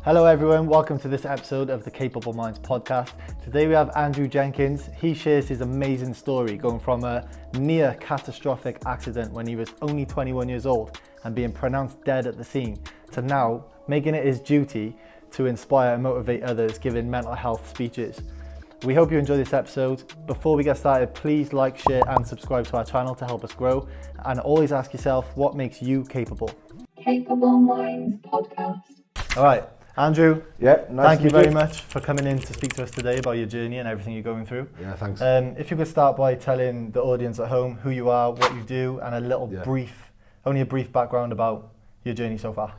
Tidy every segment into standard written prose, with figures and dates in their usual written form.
Hello everyone, welcome to this episode of the Capable Minds podcast. Today we have Andrew Jenkins. He shares his amazing story going from a near catastrophic accident when he was only 21 years old and being pronounced dead at the scene to now making it his duty to inspire and motivate others giving mental health speeches. We hope you enjoy this episode. Before we get started, please like, share and subscribe to our channel to help us grow, and always ask yourself what makes you capable. Capable Minds podcast. All right. Andrew, nice thank you very much for coming in to speak to us today about your journey and everything you're going through. Yeah, thanks. If you could start by telling the audience at home who you are, what you do, and only a brief background about your journey so far.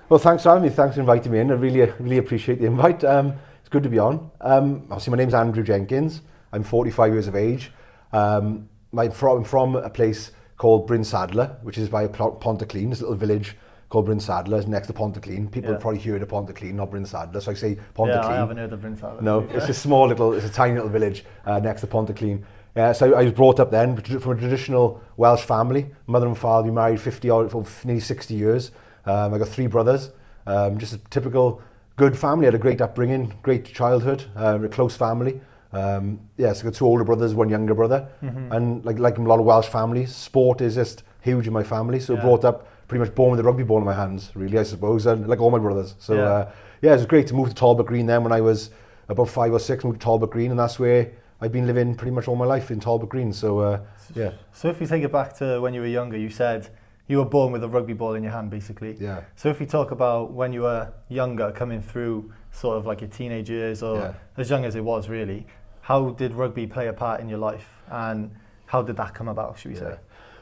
Well, thanks for having me. Thanks for inviting me in. I really appreciate the invite. It's good to be on. Obviously, my name's Andrew Jenkins. I'm 45 years of age. I'm from a place called Bryn Sadler, which is by Pontyclun, this little village called Bryn Sadler, next to Pontyclun. People have probably heard of Pontyclun, not Bryn Sadler, so I say Pontyclun. Yeah, I haven't heard of Bryn Sadler. No, it's a tiny little village next to Pontyclun. So I was brought up then from a traditional Welsh family. Mother and father, we married for nearly 60 years. I got 3 brothers, just a typical good family. I had a great upbringing, great childhood, a close family. So I got 2 older brothers, 1 younger brother. Mm-hmm. And like a lot of Welsh families, sport is just huge in my family. So brought up pretty much born with a rugby ball in my hands, really, I suppose, and like all my brothers. So it was great to move to Talbot Green then when I was about 5 or 6, moved to Talbot Green, and that's where I've been living pretty much all my life in Talbot Green. So So if we take it back to when you were younger, you said you were born with a rugby ball in your hand, basically. Yeah. So if we talk about when you were younger, coming through sort of like your teenage years or as young as it was really, how did rugby play a part in your life and how did that come about, should we say?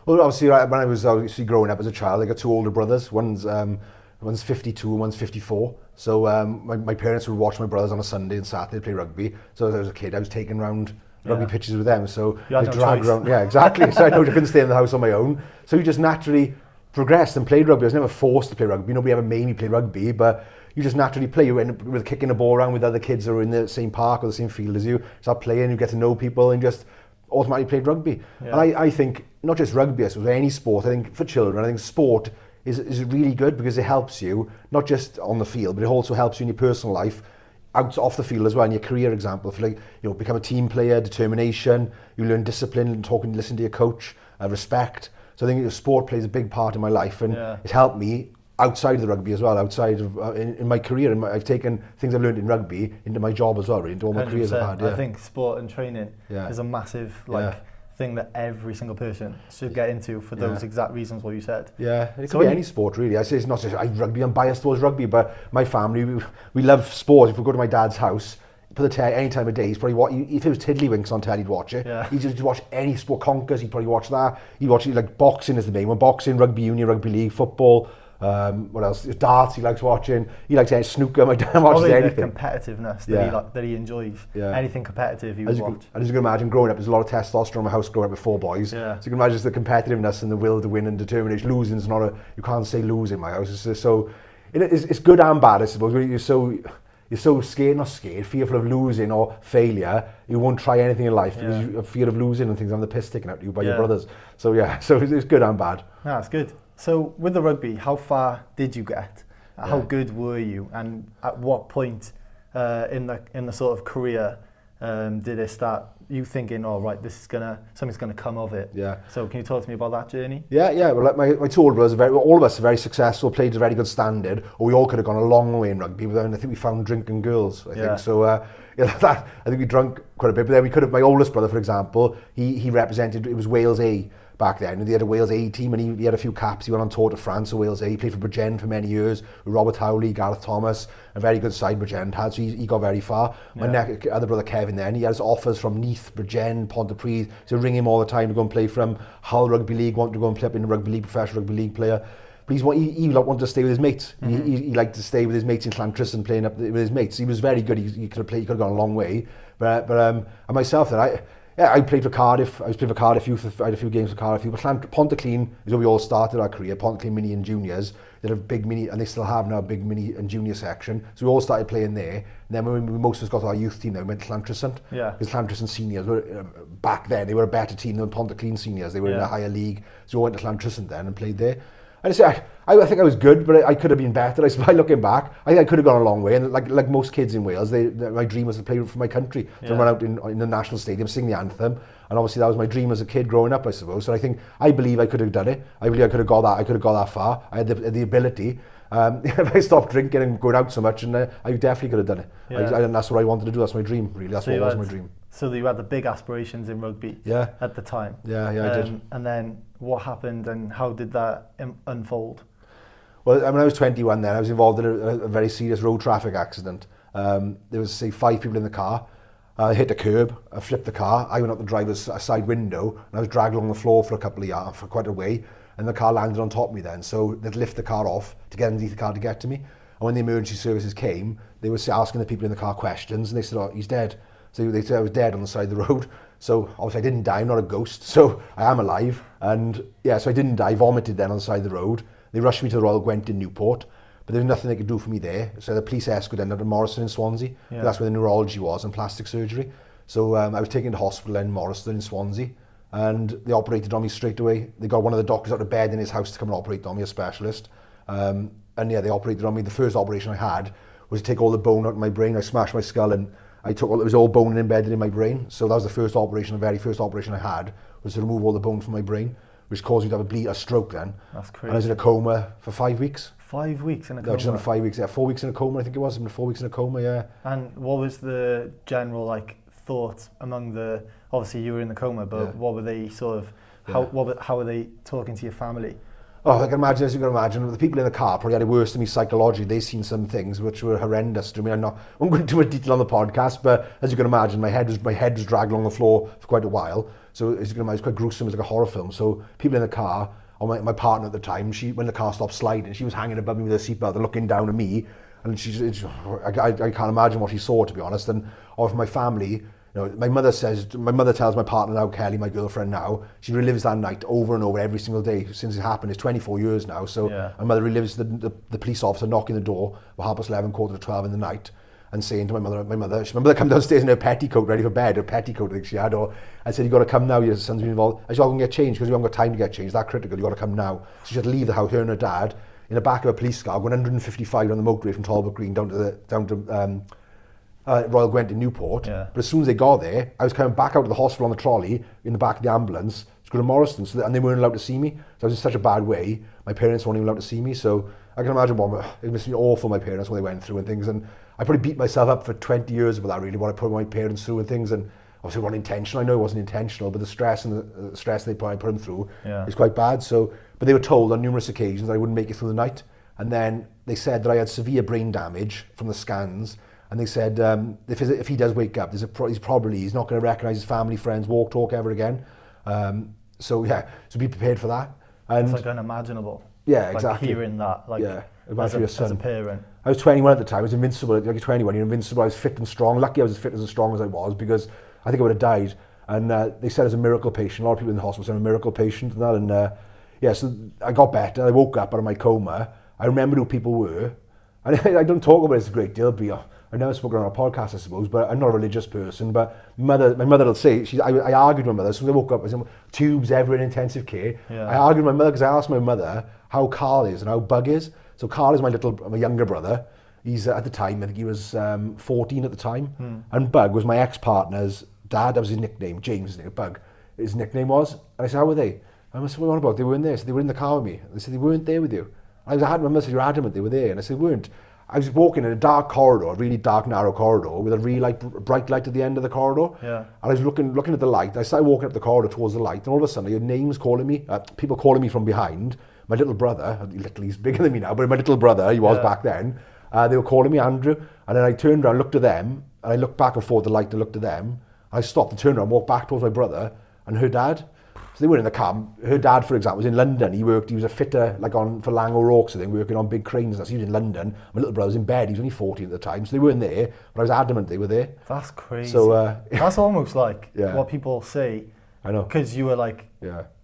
Well, obviously, when I was growing up as a child, I got 2 older brothers. One's 52 and one's 54. So my parents would watch my brothers on a Sunday and Saturday play rugby. So as I was a kid, I was taken around rugby pitches with them. So you had I no dragged choice. around. Yeah, exactly. So I know I couldn't stay in the house on my own. So you just naturally progressed and played rugby. I was never forced to play rugby. Nobody ever made me play rugby, but you just naturally play. You end up with kicking the ball around with other kids who are in the same park or the same field as you. Start playing, you get to know people and just automatically played rugby. Yeah. And I think not just rugby, I suppose, any sport, I think for children, I think sport is really good because it helps you, not just on the field, but it also helps you in your personal life, off the field as well, in your career example. If you become a team player, determination, you learn discipline, listen to your coach, respect. So I think sport plays a big part in my life, and it's helped me outside of the rugby as well, outside of in my career. I've taken things I've learned in rugby into my job as well, really, into all my 100%. Careers I've had. I think sport and training is a massive thing that every single person should get into for those exact reasons what you said. Yeah, it could be any sport really. I say it's not just rugby, I'm biased towards rugby, but my family, we love sport. If we go to my dad's house, put the telly any time of day, he's probably if it was Tiddlywinks on telly, he'd watch it. Yeah. He'd just watch any sport, Conkers, he'd probably watch that. He'd watch it, like boxing is the main one, boxing, rugby union, rugby league, football. What else? Darts he likes watching. He likes snooker. My dad watches anything. The competitiveness that he enjoys. Yeah. Anything competitive he would watch. And as you can imagine, growing up, there's a lot of testosterone in my house growing up with 4 boys. Yeah. So you can imagine the competitiveness and the will to win and determination. Losing's not you can't say lose in my house. It's just it's good and bad, I suppose. You're so scared, not scared, fearful of losing or failure, you won't try anything in life because you have fear of losing and things, having the piss taken out of you by your brothers. So it's good and bad. Yeah, it's good. So with the rugby, how far did you get? How good were you? And at what point in the sort of career did it start you thinking, oh right, something's gonna come of it? Yeah. So can you talk to me about that journey? Yeah. Well, like my 2 older brothers, all of us are very successful, played to a very good standard, or we all could have gone a long way in rugby, but then I think we found drinking girls, I think. So I think we drank quite a bit, but then we could have, my oldest brother, for example, he represented, it was Wales A back then, and they had a Wales A team, and he had a few caps. He went on tour to France for Wales A. He played for Bridgend for many years with Robert Howley, Gareth Thomas, a very good side Bridgend had, so he got very far. My other brother Kevin then, he had his offers from Neath, Bridgend, Pontypridd, so ring him all the time to go and play from Hull Rugby League, wanted to go and play up in the Rugby League, professional Rugby League player. But he wanted to stay with his mates. Mm-hmm. He liked to stay with his mates in Llantriston, playing up with his mates. He was very good. He could have gone a long way. But and myself, then I played for Cardiff. I was playing for Cardiff Youth. I had a few games for Cardiff Youth. But Pontyclun is where we all started our career. Pontyclun Mini and Juniors. They had a big mini, and they still have now a big mini and junior section. So we all started playing there. And then when most of us got to our youth team, then we went to Llantriston. Yeah. Because Llantriston seniors were back then, they were a better team than Pontyclun seniors. They were in a higher league. So we went to Llantriston then and played there. And I think I was good, but I could have been better. I suppose looking back, I think I could have gone a long way. And like most kids in Wales, my dream was to play for my country, to run out in the national stadium, sing the anthem. And obviously that was my dream as a kid growing up, I suppose. So I believe I could have done it. I believe I could have got that. I could have got that far. I had the ability. If I stopped drinking and going out so much, and I definitely could have done it. And that's what I wanted to do. That's my dream, really. That's what was my dream. So you had the big aspirations in rugby at the time. Yeah, I did. And then what happened and how did that unfold? Well, when I was 21 then, I was involved in a very serious road traffic accident. There was, say, 5 people in the car. I hit a curb, I flipped the car, I went out the driver's side window, and I was dragged along the floor for a couple of yards, for quite a way, and the car landed on top of me then. So they'd lift the car off to get underneath the car to get to me. And when the emergency services came, they were asking the people in the car questions, and they said, oh, he's dead. So they said I was dead on the side of the road. So obviously I didn't die, I'm not a ghost, so I am alive. And yeah, so I didn't die, vomited then on the side of the road. They rushed me to the Royal Gwent in Newport, but there was nothing they could do for me there. So the police escorted ended up at Morrison in Swansea. Yeah. That's where the neurology was and plastic surgery. So I was taken to hospital in Morrison in Swansea, and they operated on me straight away. They got one of the doctors out of bed in his house to come and operate on me, a specialist. And yeah, they operated on me. The first operation I had was to take all the bone out of my brain. I smashed my skull and it was all bone embedded in my brain. So that was the first operation, the very first operation I had, was to remove all the bone from my brain, which caused me to have a stroke then. That's crazy. And I was in a coma for 5 weeks. 5 weeks in a coma? No, just in 5 weeks, 4 weeks in a coma, I think it was. 4 weeks in a coma, yeah. And what was the general thoughts among obviously you were in the coma, but what were they sort of, how were they talking to your family? Oh, I can imagine, as you can imagine, the people in the car probably had it worse than me psychologically. They've seen some things which were horrendous to me. I won't go into much detail on the podcast, but as you can imagine, my head was dragged along the floor for quite a while. So as you can imagine, it's quite gruesome. It's like a horror film. So people in the car, or my partner at the time, when the car stopped sliding, she was hanging above me with her seatbelt and looking down at me. And I can't imagine what she saw, to be honest. And of my family, my mother tells my partner now, Kelly, my girlfriend now, she relives that night over and over every single day since it happened. It's 24 years now. So my mother relives the police officer knocking the door at 11:30, 11:45 in the night, and saying to my mother come downstairs in her petticoat, ready for bed, her petticoat I think she had, or I said, you got to come now, your son's been involved. I said, I'm going to get changed because you haven't got time to get changed, that critical, you got to come now. So she had to leave the house, her and her dad, in the back of a police car, going 155 on the motorway from Talbot Green down to Royal Gwent in Newport. Yeah. But as soon as they got there, I was coming back out of the hospital on the trolley in the back of the ambulance to go to Morrison, and they weren't allowed to see me. So I was in such a bad way. My parents weren't even allowed to see me. So I can imagine it must be awful, my parents, what they went through and things. And I probably beat myself up for 20 years about that, really, what I put my parents through and things. And obviously it wasn't intentional. I know it wasn't intentional, but the stress and the stress they put them through is quite bad. So, but they were told on numerous occasions that I wouldn't make it through the night. And then they said that I had severe brain damage from the scans. And they said, if he does wake up, he's not going to recognise his family, friends, walk, talk ever again. So be prepared for that. And it's unimaginable. Yeah, exactly. Hearing that, as a parent. I was 21 at the time. I was invincible. Like 21, you're invincible. I was fit and strong. Lucky I was as fit as strong as I was, because I think I would have died. And they said I was a miracle patient. A lot of people in the hospital said I'm a miracle patient and that. And so I got better. I woke up out of my coma. I remembered who people were. And I don't talk about it a great deal, but I've never spoken on a podcast, I suppose, but I'm not a religious person. But my mother will say, I argued with my mother, so I woke up, I said, tubes ever in intensive care. Yeah. I argued with my mother because I asked my mother how Carl is and how Bug is. So Carl is my younger brother. He's at the time, I think he was 14 at the time. And Bug was my ex-partner's dad. That was his nickname, James, Bug. His nickname was. And I said, how were they? I said, what about? They weren't there. So they were in the car with me. They said, they weren't there with you. My mother said, you're adamant they were there. And I said, weren't. I was walking in a dark corridor, a really dark, narrow corridor, with a really bright light at the end of the corridor. Yeah. And I was looking at the light. I started walking up the corridor towards the light, and all of a sudden I heard names calling me, people calling me from behind. My little brother, he's bigger than me now, but my little brother, he was back then, they were calling me Andrew. And then I turned around, looked at them, and I looked back and forth the light and looked at them. I stopped and turned around, walked back towards my brother and her dad. So they were in the car. Her dad, for example, was in London. He was a fitter for Lang O'Rourke's, I think, working on big cranes. So he was in London. My little brother was in bed. He was only 14 at the time. So they weren't there, but I was adamant they were there. That's crazy. So that's almost like what people say. I know. Because you were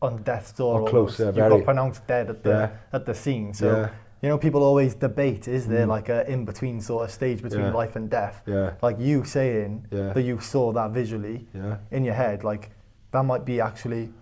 on death's door. Close, you got pronounced dead at the scene. So people always debate, is there a in-between sort of stage between life and death? Yeah. Like you saying that you saw that visually in your head, that might be actually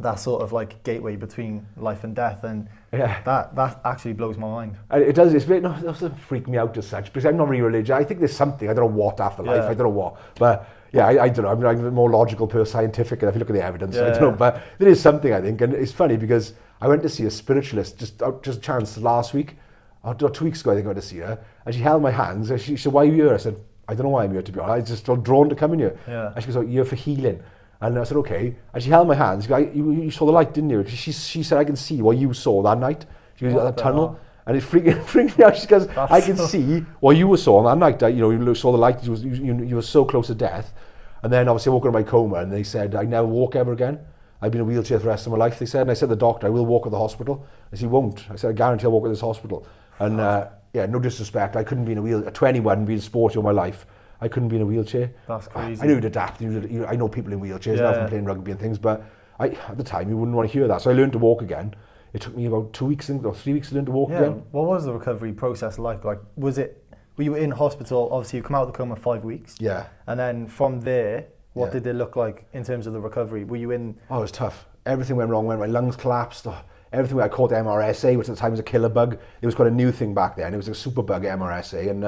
that sort of like gateway between life and death, and that actually blows my mind. It does. It doesn't freak me out as such, because I'm not really religious. I think there's something, I don't know what after life, I don't know what, but yeah, I don't know. I'm a more logical person, scientific, and if you look at the evidence, I don't know, but there is something, I think. And it's funny because I went to see a spiritualist just chance last week, or 2 weeks ago, I think I went to see her, and she held my hands, and she said, "Why are you here?" I said, "I don't know why I'm here, to be honest. I just felt drawn to come in here." And she goes, "Oh, you're for healing." And I said, "Okay." And she held my hands. She goes, you saw the light, didn't you? She said, "I can see what you saw that night." She goes, "That tunnel." And it freaked me out. She goes, "I can see what you saw on that night. You saw the light. You were so close to death." And then obviously I woke up in my coma, and they said, "I never walk ever again. I've been in a wheelchair for the rest of my life," they said. And I said to the doctor, "I will walk at the hospital." I said, "You won't." I said, "I guarantee I'll walk at this hospital." And no disrespect, I couldn't be in a wheelchair. At 21, being sporty all my life, I couldn't be in a wheelchair. That's crazy. I knew you'd adapt. I know people in wheelchairs now from playing rugby and things, but at the time you wouldn't want to hear that. So I learned to walk again. It took me about 2 weeks or 3 weeks to learn to walk again. What was the recovery process like? Like, were you in hospital? Obviously, you come out of the coma 5 weeks. Yeah. And then from there, what did it look like in terms of the recovery? Were you in? Oh, it was tough. Everything went wrong. My lungs collapsed. Everything. I caught MRSA, which at the time was a killer bug. It was quite a new thing back then. It was a super bug, MRSA, and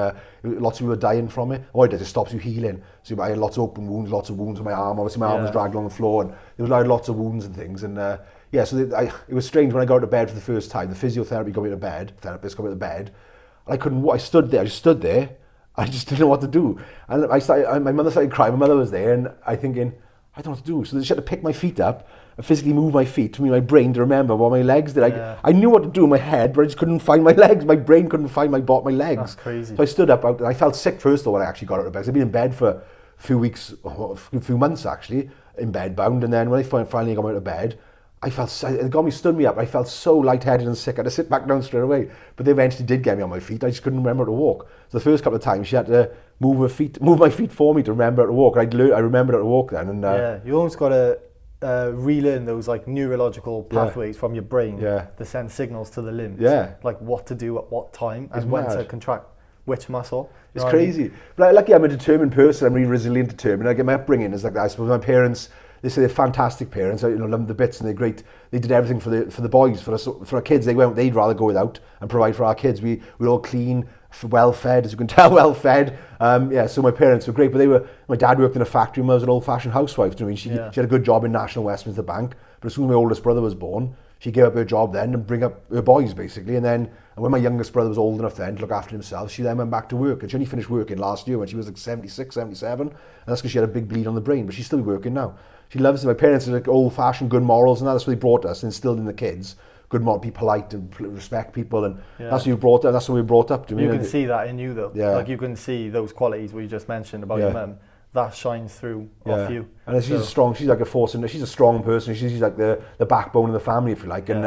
lots of people were dying from it. All it does is stops you healing. So I had lots of open wounds, lots of wounds on my arm. Obviously, my arm was dragged along the floor, and there was lots of wounds and things. And so it was strange when I got out of bed for the first time. The physiotherapist got me to bed. Therapist got me to bed. I couldn't walk. I just stood there. I just didn't know what to do. And my mother started crying. My mother was there, and I thinking, I don't know what to do. So she had to pick my feet up and physically move my feet to my brain to remember what my legs did. I knew what to do in my head, but I just couldn't find my legs. My brain couldn't find my legs. That's crazy. So I stood up, and I felt sick first of all when I actually got out of bed. I'd been in bed for a few weeks, a few months actually, in bed bound. And then when I finally got out of bed, it stood me up. I felt so lightheaded and sick. I had to sit back down straight away. But they eventually did get me on my feet. I just couldn't remember how to walk. So the first couple of times she had to move my feet for me to remember how to walk. I remembered how to walk then. And you almost got to relearn those like neurological pathways from your brain to send signals to the limbs. Like what to do at what time and when to contract which muscle. It's crazy. But luckily I'm a determined person. I'm really resilient, determined. I get my upbringing is like that. I suppose my parents, they say they're fantastic parents. I love them to bits, and they're great. They did everything for the boys, for our kids. They'd rather go without and provide for our kids. We're all clean, well fed, as you can tell, well fed. So my parents were great, but my dad worked in a factory. My mother was an old-fashioned housewife. Do you know what I mean? She had a good job in National Westminster Bank, but as soon as my oldest brother was born, she gave up her job then and bring up her boys basically. And when my youngest brother was old enough then to look after himself, she then went back to work. And she only finished working last year when she was like 76, 77. And that's because she had a big bleed on the brain, but she's still working now. She loves it. My parents are like old-fashioned good morals, and that's what they brought us, instilled in the kids. Good morals, be polite and respect people, and that's what you brought up. That's what we brought up. You can see that in you though. Like you can see those qualities we just mentioned about your mum. That shines through off you. And she's strong. She's like a force, and she's a strong person. She's like the backbone of the family, if you like. And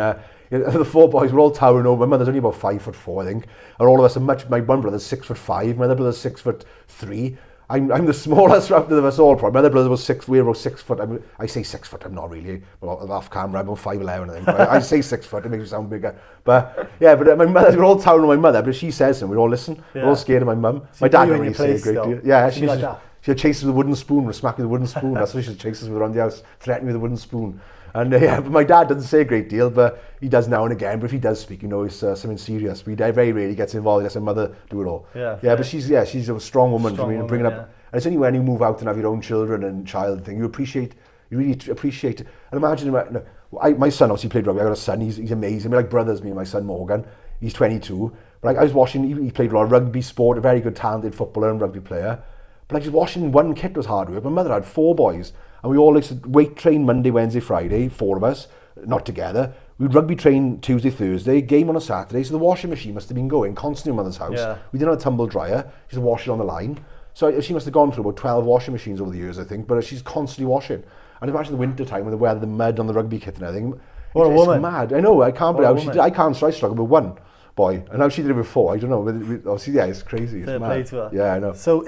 the four boys were all towering over. My mother's only about 5'4", I think, and all of us are much. My one brother's 6'5". My other brother's 6'3". I'm the smallest of us all. Probably. My other brother was 6. We were about 6 foot. I say 6 foot. I'm not really. Well, off camera, I'm about 5'11", I think. I say 6 foot. It makes me sound bigger. But my mother. We're all towering on my mother. But she says something. We all listen. We're all scared of my mum. My dad don't really say a great deal. Yeah, she'll chase us with a wooden spoon. Or smack me with a wooden spoon. That's what she'll chase us with around the house. Threaten me with a wooden spoon. And but my dad doesn't say a great deal, but he does now and again. But if he does speak, it's something serious. But he very rarely gets involved. He lets my mother do it all. But she's a strong woman. Bringing up. And it's only when you move out and have your own children and child thing, you really appreciate it. And imagine, my son obviously played rugby. I got a son. He's amazing. We're like brothers. Me and my son Morgan. He's 22. But I was watching. He played a lot of rugby sport. A very good, talented footballer and rugby player. But just watching one kit was hard work. My mother had 4 boys. And we all used to weight train Monday, Wednesday, Friday, 4 of us, not together. We'd rugby train Tuesday, Thursday, game on a Saturday. So the washing machine must have been going constantly in mother's house. We didn't have a tumble dryer. She used to wash it on the line. So she must have gone through about 12 washing machines over the years, I think. But she's constantly washing. And imagine the winter time with the weather, the mud on the rugby kit and everything. What a woman. It's mad. I know. I can't believe how I struggled with 1 boy. And now she did it with 4. I don't know. But obviously, it's crazy. It's mad. Play to her. Yeah, I know. So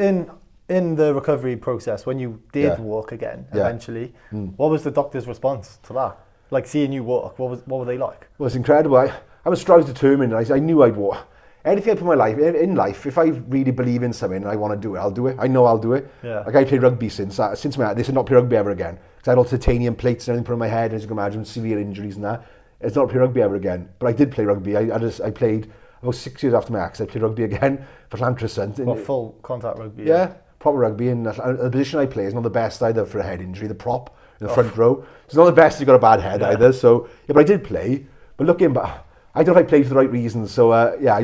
in the recovery process, when you did walk again, eventually, what was the doctor's response to that? Like seeing you walk, what were they like? Well, it's incredible. I was strong determined. I knew I'd walk. anything I put my life in life, if I really believe in something and I want to do it, I'll do it. I know I'll do it. Yeah. Like I played rugby since they said not play rugby ever again. Because I had all titanium plates and everything put on my head, as you can imagine, severe injuries and that. It's not play rugby ever again. But I did play rugby. I played about 6 years after my accident. I played rugby again for Llantrisant. What, full contact rugby? Yeah, proper rugby. And the position I play is not the best either for a head injury. The prop in the front row. It's not the best if you've got a bad head either. So, yeah, but I did play. But looking back, I don't know if I played for the right reasons. So,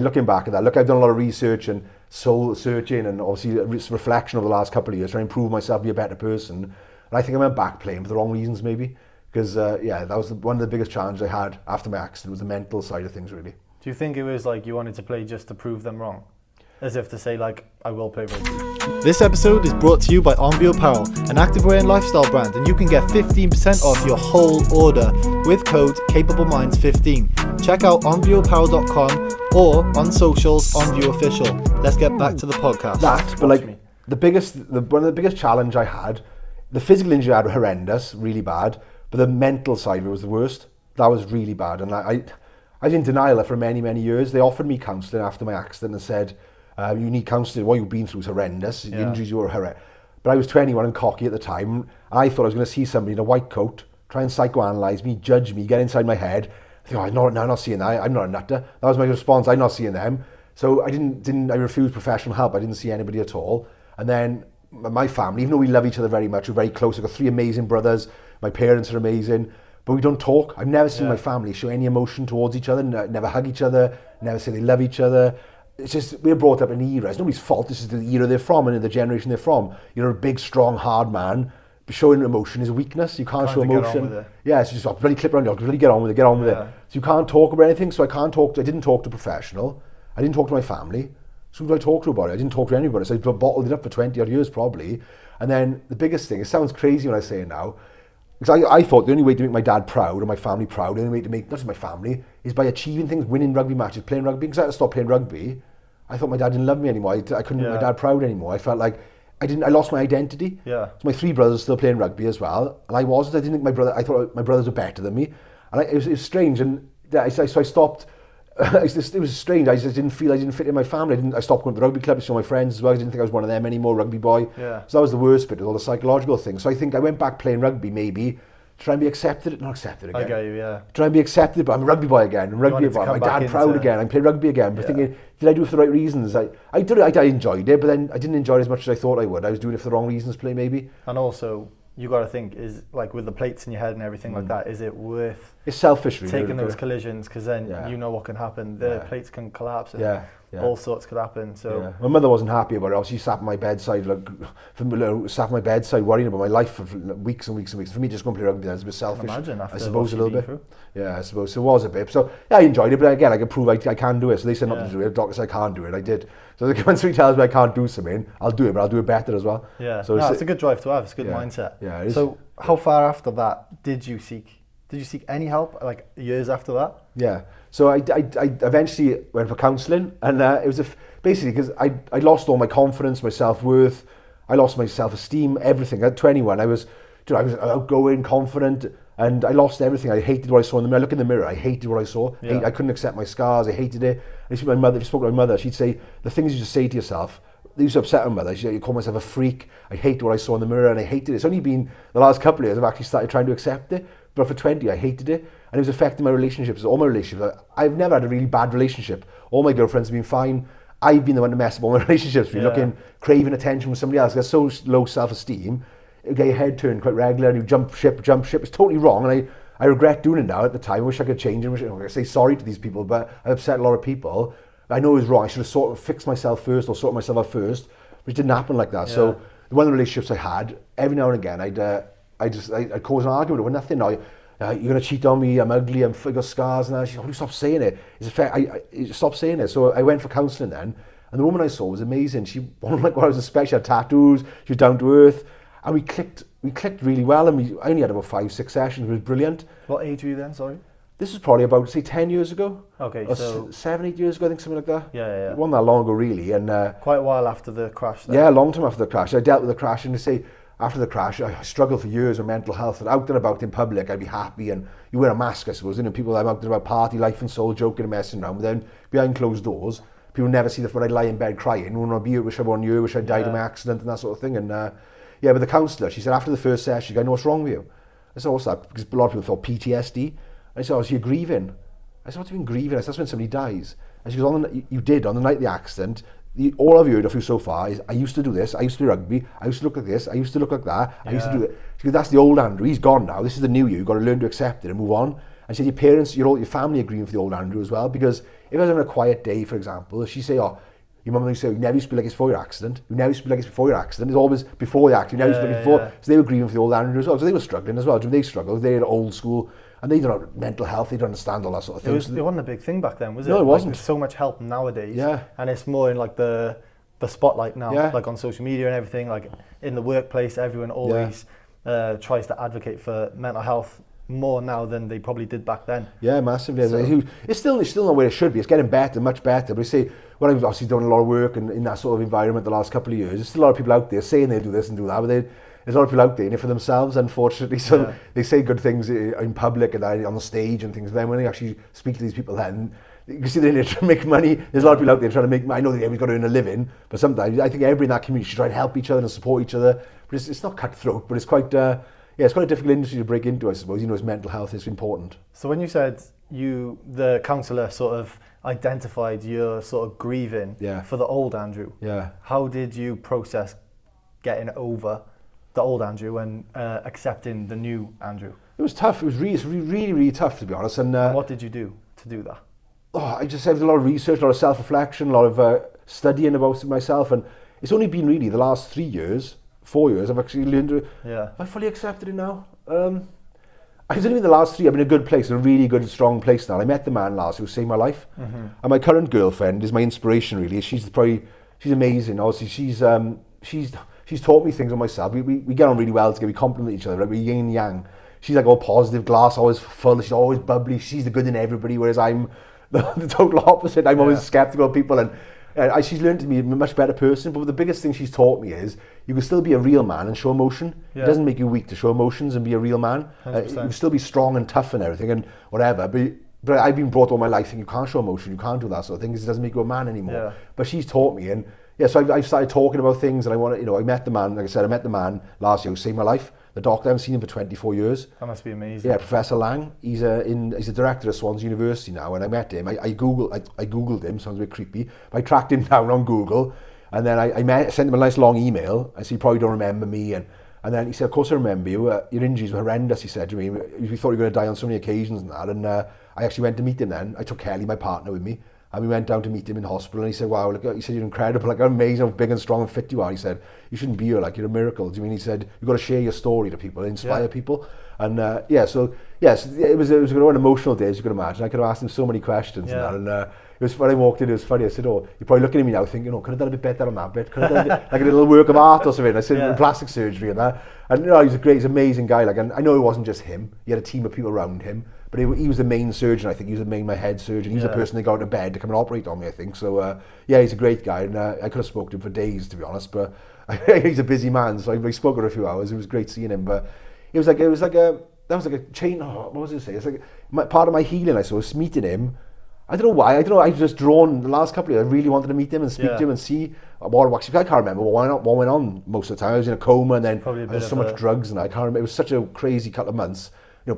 looking back at that, I've done a lot of research and soul searching and obviously reflection over the last couple of years, trying to improve myself, be a better person. And I think I went back playing for the wrong reasons, maybe. Because, that was one of the biggest challenges I had after my accident, was the mental side of things, really. Do you think it was like you wanted to play just to prove them wrong? As if to say, like, I will play rugby. This episode is brought to you by Envy Apparel, an activewear and lifestyle brand, and you can get 15% off your whole order with code CapableMinds15. Check out envyapparel.com or on socials, EnvyOfficial. Let's get back to the podcast. One of the biggest challenge I had, the physical injury I had was horrendous, really bad, but the mental side of it was the worst. That was really bad, and I was in denial for many, many years. They offered me counselling after my accident and said, you need counselling, what you've been through is horrendous, the injuries you were horrendous. But I was 21 and cocky at the time, and I thought I was going to see somebody in a white coat, try and psychoanalyse me, judge me, get inside my head. I think, I'm not seeing that, I'm not a nutter. That was my response, I'm not seeing them. So I refused professional help, I didn't see anybody at all. And then my family, even though we love each other very much, we're very close, I've got 3 amazing brothers, my parents are amazing, but we don't talk. I've never seen my family show any emotion towards each other, never hug each other, never say they love each other. It's just, we're brought up in an era. It's nobody's fault. This is the era they're from and the generation they're from. You're a big, strong, hard man. Showing emotion is a weakness. You can't show emotion. Yeah, it's just a bloody clip around you. Bloody get on with it. So you can't talk about anything. So I didn't talk to a professional. I didn't talk to my family. So who did I talk to about it? I didn't talk to anybody. So I bottled it up for 20 odd years probably. And then the biggest thing, it sounds crazy when I say it now, because I thought the only way to make my dad proud or my family proud, the only way to make, not just my family, is by achieving things, winning rugby matches, playing rugby. Because I had to stop playing rugby, I thought my dad didn't love me anymore. I couldn't make my dad proud anymore. I felt like I lost my identity. Yeah. So my 3 brothers still playing rugby as well. And I wasn't. I didn't think I thought my brothers were better than me. And it was strange. And so I stopped. It was strange. I just didn't feel I didn't fit in my family. I stopped going to the rugby club to show my friends as well. I didn't think I was one of them anymore, rugby boy. Yeah. So that was the worst bit, all the psychological things. So I think I went back playing rugby maybe, try and be accepted, not accepted again. I get you, yeah. Try and be accepted, but I'm a rugby boy again. My dad proud again. I'm playing rugby again. But thinking, did I do it for the right reasons? I did it. I enjoyed it, but then I didn't enjoy it as much as I thought I would. I was doing it for the wrong reasons, maybe. And also, you got to think, is like with the plates in your head and everything like that, is it worth? It's selfish, really. Taking those collisions, because then you know what can happen. The plates can collapse. And all sorts could happen. So my mother wasn't happy about it. Obviously, she sat at my bedside, worrying about my life for weeks and weeks and weeks. For me, just going to play rugby, that's a bit selfish. Imagine after I suppose a little bit. Yeah, I suppose so. It was a bit. So I enjoyed it, but again, I can prove I can do it. So they said not to do it. The doctor said I can't do it. I did. So when somebody tells me I can't do something, I'll do it, but I'll do it better as well. Yeah. So it's a good drive to have. It's a good mindset. Yeah. It is. So how far after that did you seek? Did you seek any help, like years after that? Yeah. So I eventually went for counselling, and it was basically because I lost all my confidence, my self-worth, I lost my self-esteem, everything. At 21, I was outgoing, confident, and I lost everything. I hated what I saw in the mirror. I look in the mirror, I hated what I saw. Yeah. I couldn't accept my scars, I hated it. And if you spoke to my mother, she'd say, the things you just say to yourself, they used to upset my mother. She'd say, you call myself a freak, I hated what I saw in the mirror, and I hated it. It's only been the last couple of years I've actually started trying to accept it. But for 20, I hated it. And it was affecting my relationships, all my relationships. I've never had a really bad relationship. All my girlfriends have been fine. I've been the one to mess up all my relationships. You're craving attention from somebody else. Got so low self-esteem. You get your head turned quite regularly. You jump ship. It's totally wrong. And I regret doing it now at the time. I wish I could change it. I say sorry to these people, but I upset a lot of people. I know it was wrong. I should have sort of fixed myself first or sorted myself out first. But it didn't happen like that. Yeah. So one of the relationships I had, every now and again, I'd cause an argument over nothing. Now, you're going to cheat on me, I'm ugly, I've got scars now. She's like, stop saying it. Stop saying it. So I went for counselling then, and the woman I saw was amazing. She wasn't like what I was expecting. She had tattoos, she was down to earth, and we clicked really well, and I only had about 5-6 sessions. It was brilliant. What age were you then, sorry? This was probably about, say, 10 years ago. Okay, or so 7-8 years ago, I think, something like that. Yeah. It wasn't that long ago, really. And quite a while after the crash then. Yeah, a long time after the crash. I dealt with the crash, and after the crash, I struggled for years with mental health. And out and about in public, I'd be happy, and you wear a mask, I suppose. People I'm out and about party life and soul, joking and messing around. But then behind closed doors, people never see when I lie in bed crying, when I be here, wish I were you, wish I died in my accident and that sort of thing. And yeah, but the counsellor, she said after the first session, she goes, I know what's wrong with you. I said, what's that? Because a lot of people thought PTSD. I said, oh, so you're grieving? I said, what do you mean grieving? I said, that's when somebody dies. And she goes, you did, on the night of the accident, all I've heard of you so far is, I used to do this, I used to play rugby, I used to look like this, I used to look like that, I used to do it. She goes, that's the old Andrew, he's gone now, this is the new you, you've got to learn to accept it and move on. And she said, your parents, your family are grieving for the old Andrew as well, because if I was having a quiet day, for example, she'd say, oh, your mum used to say, you never used to be like this before your accident, you never used to be like this before your accident, it's always before the accident, you never used to be like this before. So they were grieving for the old Andrew as well, so they were struggling as well. They struggled, they had old school, and they don't have mental health, they don't understand all that sort of thing. It wasn't a big thing back then, was it? No, it wasn't. Like, there's so much help nowadays, and it's more in like the spotlight now, like on social media and everything, like in the workplace, everyone always tries to advocate for mental health more now than they probably did back then. Yeah, massively. So, it's still not where it should be. It's getting better, much better. But I say, when I've obviously done a lot of work in that sort of environment the last couple of years, there's still a lot of people out there saying they do this and do that, but there's a lot of people out there in it for themselves, unfortunately. So they say good things in public and on the stage and things, but then when they actually speak to these people then, you can see they're in there trying to make money. There's a lot of people out there trying to make money. I know that everybody's got to earn a living, but sometimes I think everybody in that community should try and help each other and support each other. But it's not cutthroat, but it's quite it's quite a difficult industry to break into, I suppose. It's mental health is important. So when you said the counsellor sort of identified your sort of grieving for the old Andrew, how did you process getting over the old Andrew and accepting the new Andrew? It was tough. It was really, really tough, to be honest. And what did you do to do that? I just had a lot of research, a lot of self-reflection, a lot of studying about myself, and it's only been really the last 4 years I've actually learned to, have I fully accepted it now? It's only been the last 3, I'm in a good place, a really good, strong place now. I met the man last who saved my life, and my current girlfriend is my inspiration really. She's amazing. Obviously she's taught me things on myself. We get on really well together, we complement each other, right? We're yin and yang. She's like all positive, glass always full, she's always bubbly, she's the good in everybody, whereas I'm the total opposite. I'm always skeptical of people, and she's learned to be a much better person. But the biggest thing she's taught me is you can still be a real man and show emotion. It doesn't make you weak to show emotions and be a real man. You can still be strong and tough and everything and whatever. But I've been brought all my life thinking you can't show emotion, you can't do that sort of thing because it doesn't make you a man anymore. But she's taught me, and so I've started talking about things, and I met the man, like I said, I met the man last year who saved my life. The doctor, I haven't seen him for 24 years. That must be amazing. Yeah, Professor Lang. He's a director of Swansea University now, and I met him. I googled him, sounds a bit creepy. But I tracked him down on Google, and then I sent him a nice long email. I said, you probably don't remember me, and then he said, of course I remember you. Your injuries were horrendous, he said to me. We thought you were going to die on so many occasions and that. And I actually went to meet him then. I took Kelly, my partner, with me. And we went down to meet him in hospital, and he said, wow, look, he said, you're incredible, like, how amazing, how big and strong and fit you are. He said, you shouldn't be here, like, you're a miracle. He said, you've got to share your story to people, inspire people. And so it was an emotional day, as you can imagine. I could have asked him so many questions and that. And it was, when I walked in, it was funny. I said, oh, you're probably looking at me now thinking, could have done a bit better on that bit. Could have done a bit, like a little work of art or something. I said, plastic surgery and that. And he's an amazing guy. Like, and I know it wasn't just him. He had a team of people around him. But he was the main surgeon, I think. He was my head surgeon. He was the person that got out of bed to come and operate on me, I think. So, he's a great guy. And I could have spoken to him for days, to be honest. But he's a busy man, so I spoke for a few hours. It was great seeing him. But that was like a chain. What was it say? It's like part of my healing, I suppose, meeting him. I don't know why. I was just drawn the last couple of years. I really wanted to meet him and speak to him and see what actually. I can't remember what went on most of the time. I was in a coma, and then I was so much drugs, and I can't remember. It was such a crazy couple of months.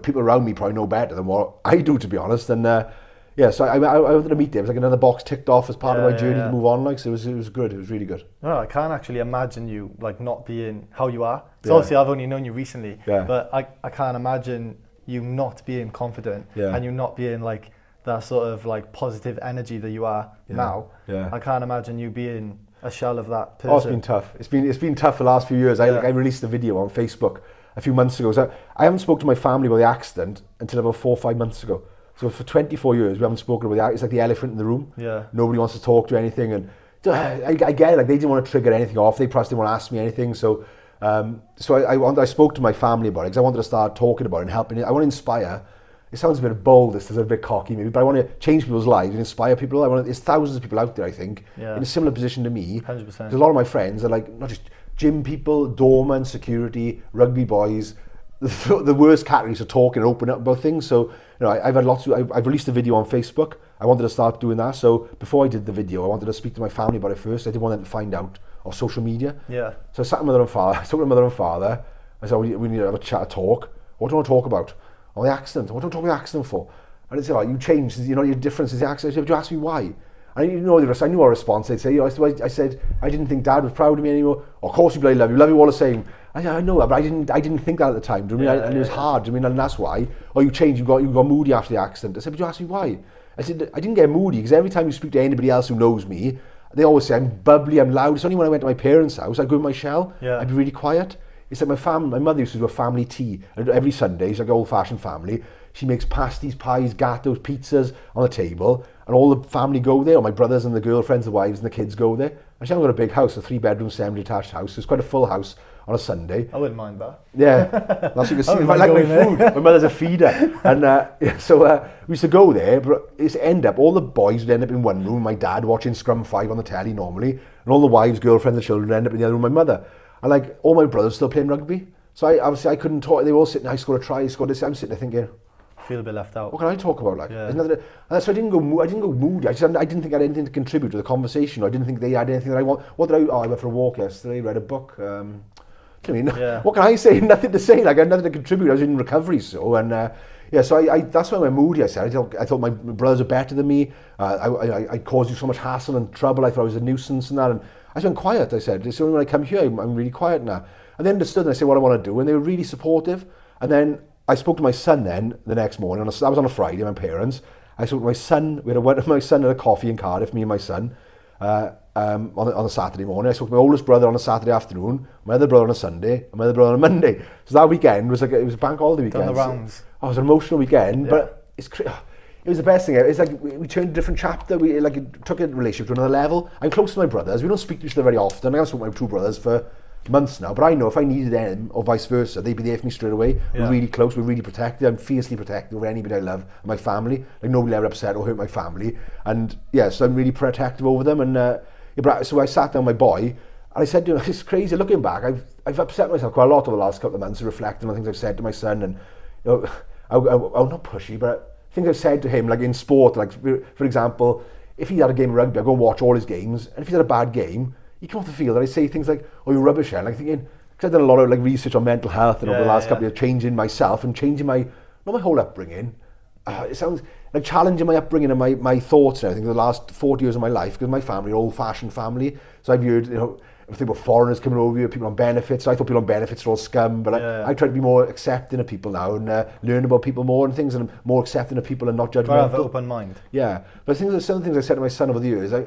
People around me probably know better than what I do, to be honest. And so I wanted to meet him. It was like another box ticked off as part of my journey to move on. Like, so it was good. It was really good. No, I can't actually imagine you like not being how you are. So obviously I've only known you recently, but I can't imagine you not being confident and you not being like that sort of like positive energy that you are now. I can't imagine you being a shell of that person. Oh, it's been tough. It's been tough the last few years. I released a video on Facebook a few months ago. So I haven't spoken to my family about the accident until about 4 or 5 months ago. So for 24 years we haven't spoken about it. It's like the elephant in the room. Nobody wants to talk to anything, and I get it, like they didn't want to trigger anything off. They perhaps didn't want to ask me anything. So I spoke to my family about it because I wanted to start talking about it and helping. I want to inspire. It sounds a bit bold, this is a bit cocky maybe, but I want to change people's lives and inspire people. There's thousands of people out there, I think, in a similar position to me. 100%. There's a lot of my friends are like, not just gym people, doormen, security, rugby boys, the worst categories are talking and opening up about things. So, you know, I've released a video on Facebook. I wanted to start doing that. So before I did the video, I wanted to speak to my family about it first. I didn't want them to find out on social media. Yeah. So I sat with my mother and father. I spoke to my mother and father. I said, we need to have a chat, a talk. What do you want to talk about? Oh, the accident. What do you want to talk about the accident for? And they'd say, oh, you changed, you know, your difference is the accident. I said, but you asked me why? And you know the rest. I knew our response. They'd say, you know, I said, I didn't think Dad was proud of me anymore. Oh, of course you bloody love you all the same. I said, I know, but I didn't think that at the time. Do you know what I mean? And it was hard. Do you know what I mean? And that's why. Oh, you changed. You got moody after the accident. I said, but you asked me why? I said, I didn't get moody because every time you speak to anybody else who knows me, they always say I'm bubbly, I'm loud. It's only when I went to my parents' house, I'd go in my shell. Yeah. I'd be really quiet. It's like my mother used to do a family tea and every Sunday. It's like an old-fashioned family. She makes pasties, pies, gatos, pizzas on the table, and all the family go there. Or my brothers and the girlfriends, the wives and the kids go there. And she hasn't got a big house, a 3-bedroom, semi-detached house. So it's quite a full house on a Sunday. I wouldn't mind that. Yeah, that's what you can see. I like my food. My mother's a feeder, and so we used to go there. But it's end up all the boys would end up in one room. My dad watching Scrum 5 on the telly normally, and all the wives, girlfriends, and children end up in the other room. My mother, and like all my brothers still playing rugby. So I couldn't talk. They were all sitting. I scored a try. I scored this. I'm sitting there thinking, feel a bit left out. What can I talk about? Like, so I didn't go moody. I didn't think I had anything to contribute to the conversation. I didn't think they had anything that I want. What did I? Oh, I went for a walk yesterday. Read a book. I mean, what can I say? Nothing to say. Like I had nothing to contribute. I was in recovery, so and so I that's why I'm moody. I said I thought my brothers are better than me. I caused you so much hassle and trouble. I thought I was a nuisance and that. And I went quiet. I said it's only when I come here I'm really quiet now. And they understood and I said what I want to do, and they were really supportive. And then I spoke to my son then the next morning. That was on a Friday. My parents. I spoke to my son. My son had a coffee in Cardiff. Me and my son. On a Saturday morning. I spoke to my oldest brother on a Saturday afternoon, my other brother on a Sunday, and my other brother on a Monday. So that weekend was it was a bank holiday weekend. Done the rounds. Oh, it was an emotional weekend, but it was the best thing. It's like we turned a different chapter. We took a relationship to another level. I'm close to my brothers. We don't speak to each other very often. I haven't spoken to my two brothers for months now, but I know if I needed them or vice versa, they'd be there for me straight away. We're really close. We're really protected. I'm fiercely protected over anybody I love and my family. Like nobody ever upset or hurt my family. And so I'm really protective over them. And so I sat down with my boy and I said to him, it's crazy looking back. I've upset myself quite a lot over the last couple of months, reflecting on things I've said to my son. And I'm not pushy, but things I've said to him, like in sport, like for example, if he had a game of rugby, I'd go and watch all his games. And if he had a bad game, you come off the field and I say things like, oh, you're rubbish, and I'm thinking, because I've done a lot of like research on mental health and over the last couple of years, changing myself and changing not my whole upbringing. It sounds like challenging my upbringing and my thoughts and everything for the last 40 years of my life, because my family are old-fashioned family. So I've heard, everything about foreigners coming over here, people on benefits. So I thought people on benefits were all scum, but I try to be more accepting of people now and learn about people more and things, and I'm more accepting of people and not judgmental. I have an open mind. Yeah, but I think there's some things I said to my son over the years. I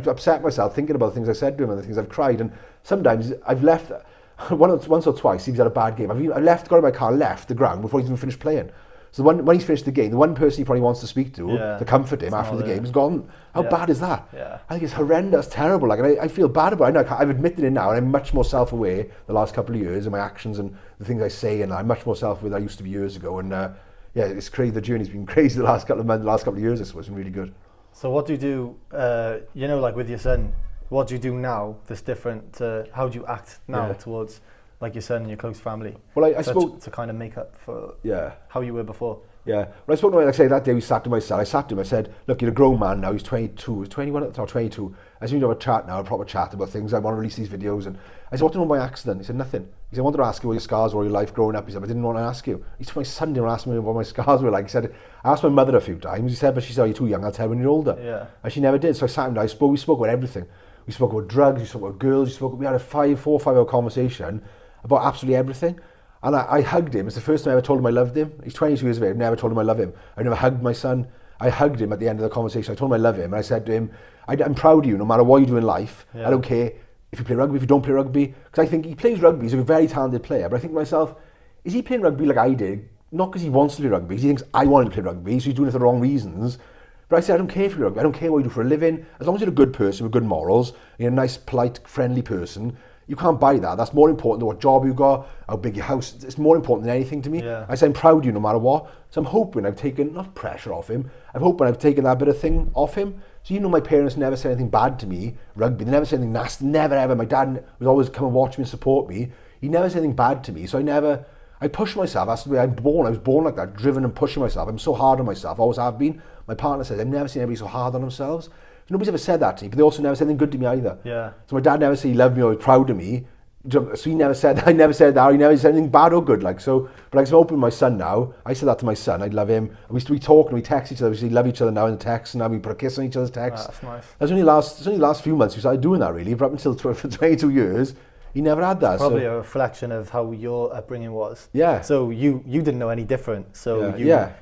upset myself thinking about the things I said to him and the things I've cried, and sometimes I've left once or twice. He's had a bad game. I got in my car, left the ground before he's even finished playing. So when he's finished the game, the one person he probably wants to speak to comfort him after the game is gone. How bad is that? Yeah. I think it's horrendous, terrible. Like, and I feel bad about it. I've admitted it now, and I'm much more self-aware the last couple of years in my actions and the things I say, and I'm much more self-aware than I used to be years ago. And it's crazy. The journey's been crazy the last couple of months, the last couple of years. It's been really good. So what do you do? Like with your son, what do you do now that's different to how do you act now towards like your son and your close family? Well, I spoke to kind of make up for how you were before. Yeah. When I spoke to him, like I say, that day we sat to myself. I sat to him, I said, look, you're a grown man now. He's 22, 21 at the time, 22. I said, we have a chat now, a proper chat about things. I want to release these videos. And I said, what do you know about my accident? He said, nothing. He said, I wanted to ask you what your scars were, your life growing up. He said, I didn't want to ask you. He took my son down and asked me what my scars were like. He said, I asked my mother a few times. He said, but she said, oh, you're too young, I'll tell you when you're older. Yeah. And she never did. So I sat him down, we spoke about everything. We spoke about drugs, we spoke about girls, we had a 4 or 5 hour conversation about absolutely everything. And I hugged him. It's the first time I ever told him I loved him. He's 22 years of age. I've never told him I love him. I never hugged my son. I hugged him at the end of the conversation. I told him I love him. And I said to him, I'm proud of you no matter what you do in life. Yeah. I don't care if you play rugby, if you don't play rugby. Because I think he plays rugby. He's a very talented player. But I think to myself, is he playing rugby like I did? Not because he wants to play rugby. He thinks I want him to play rugby. So he's doing it for the wrong reasons. But I said, I don't care if you're rugby. I don't care what you do for a living. As long as you're a good person with good morals, you're a nice, polite, friendly person, you can't buy that. That's more important than what job you got, how big your house. It's more important than anything to me. Yeah. I say I'm proud of you no matter what. So I'm hoping I've taken, not pressure off him, I'm hoping I've taken that bit of thing off him. So my parents never said anything bad to me, rugby. They never said anything nasty, never ever. My dad would always come and watch me and support me. He never said anything bad to me. So I I push myself. That's the way I'm born. I was born like that, driven and pushing myself. I'm so hard on myself. I always have been. My partner says, I've never seen anybody so hard on themselves. Nobody's ever said that to me, but they also never said anything good to me either. Yeah. So my dad never said he loved me or was proud of me. So he never said that. I never said that. He never said anything bad or good. Like so, but like, so open with my son now. I said that to my son. I'd love him. We talk and we text each other. We love each other now in the text, and now we put a kiss on each other's text. That's nice. It's only the last few months we started doing that really. But up until for 22 years, he never had that. It's probably a reflection of how your upbringing was. Yeah. So you didn't know any different. So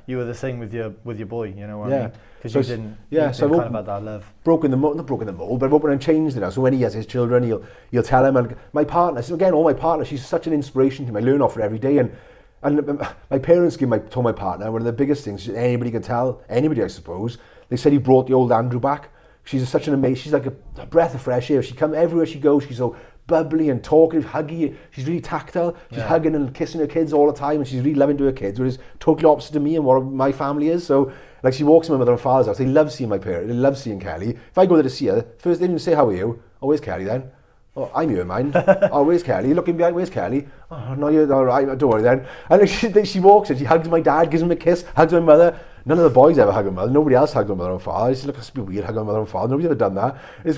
you were the same with your boy. You know what I mean? Because you didn't. Yeah. So kind of had that love. Not broken the mold, but I've opened and changed it now. So when he has his children, he'll tell him. And my partner, so again, all my partners, she's such an inspiration to me. I learn off her every day. And my parents told my partner one of the biggest things anybody can tell anybody, I suppose. They said he brought the old Andrew back. She's such an amazing. She's like a breath of fresh air. She come everywhere she goes. She's so bubbly and talkative, huggy. She's really tactile. She's hugging and kissing her kids all the time, and she's really loving to her kids, which is totally opposite to me and what my family is. So, like, she walks in my mother and father's house. They love seeing my parents. They love seeing Kelly. If I go there to see her, first they didn't say, "How are you?" "Oh, where's Kelly then?" "Oh, I'm here, mine." "Oh, where's Kelly?" Looking behind, "Where's Kelly?" "Oh, no, you're all right. Don't worry then." And like, she walks in, she hugs my dad, gives him a kiss, hugs my mother. None of the boys ever hug my mother. Nobody else hugged my mother and father. It's like, it's a bit weird hugging my mother and father. Nobody's ever done that.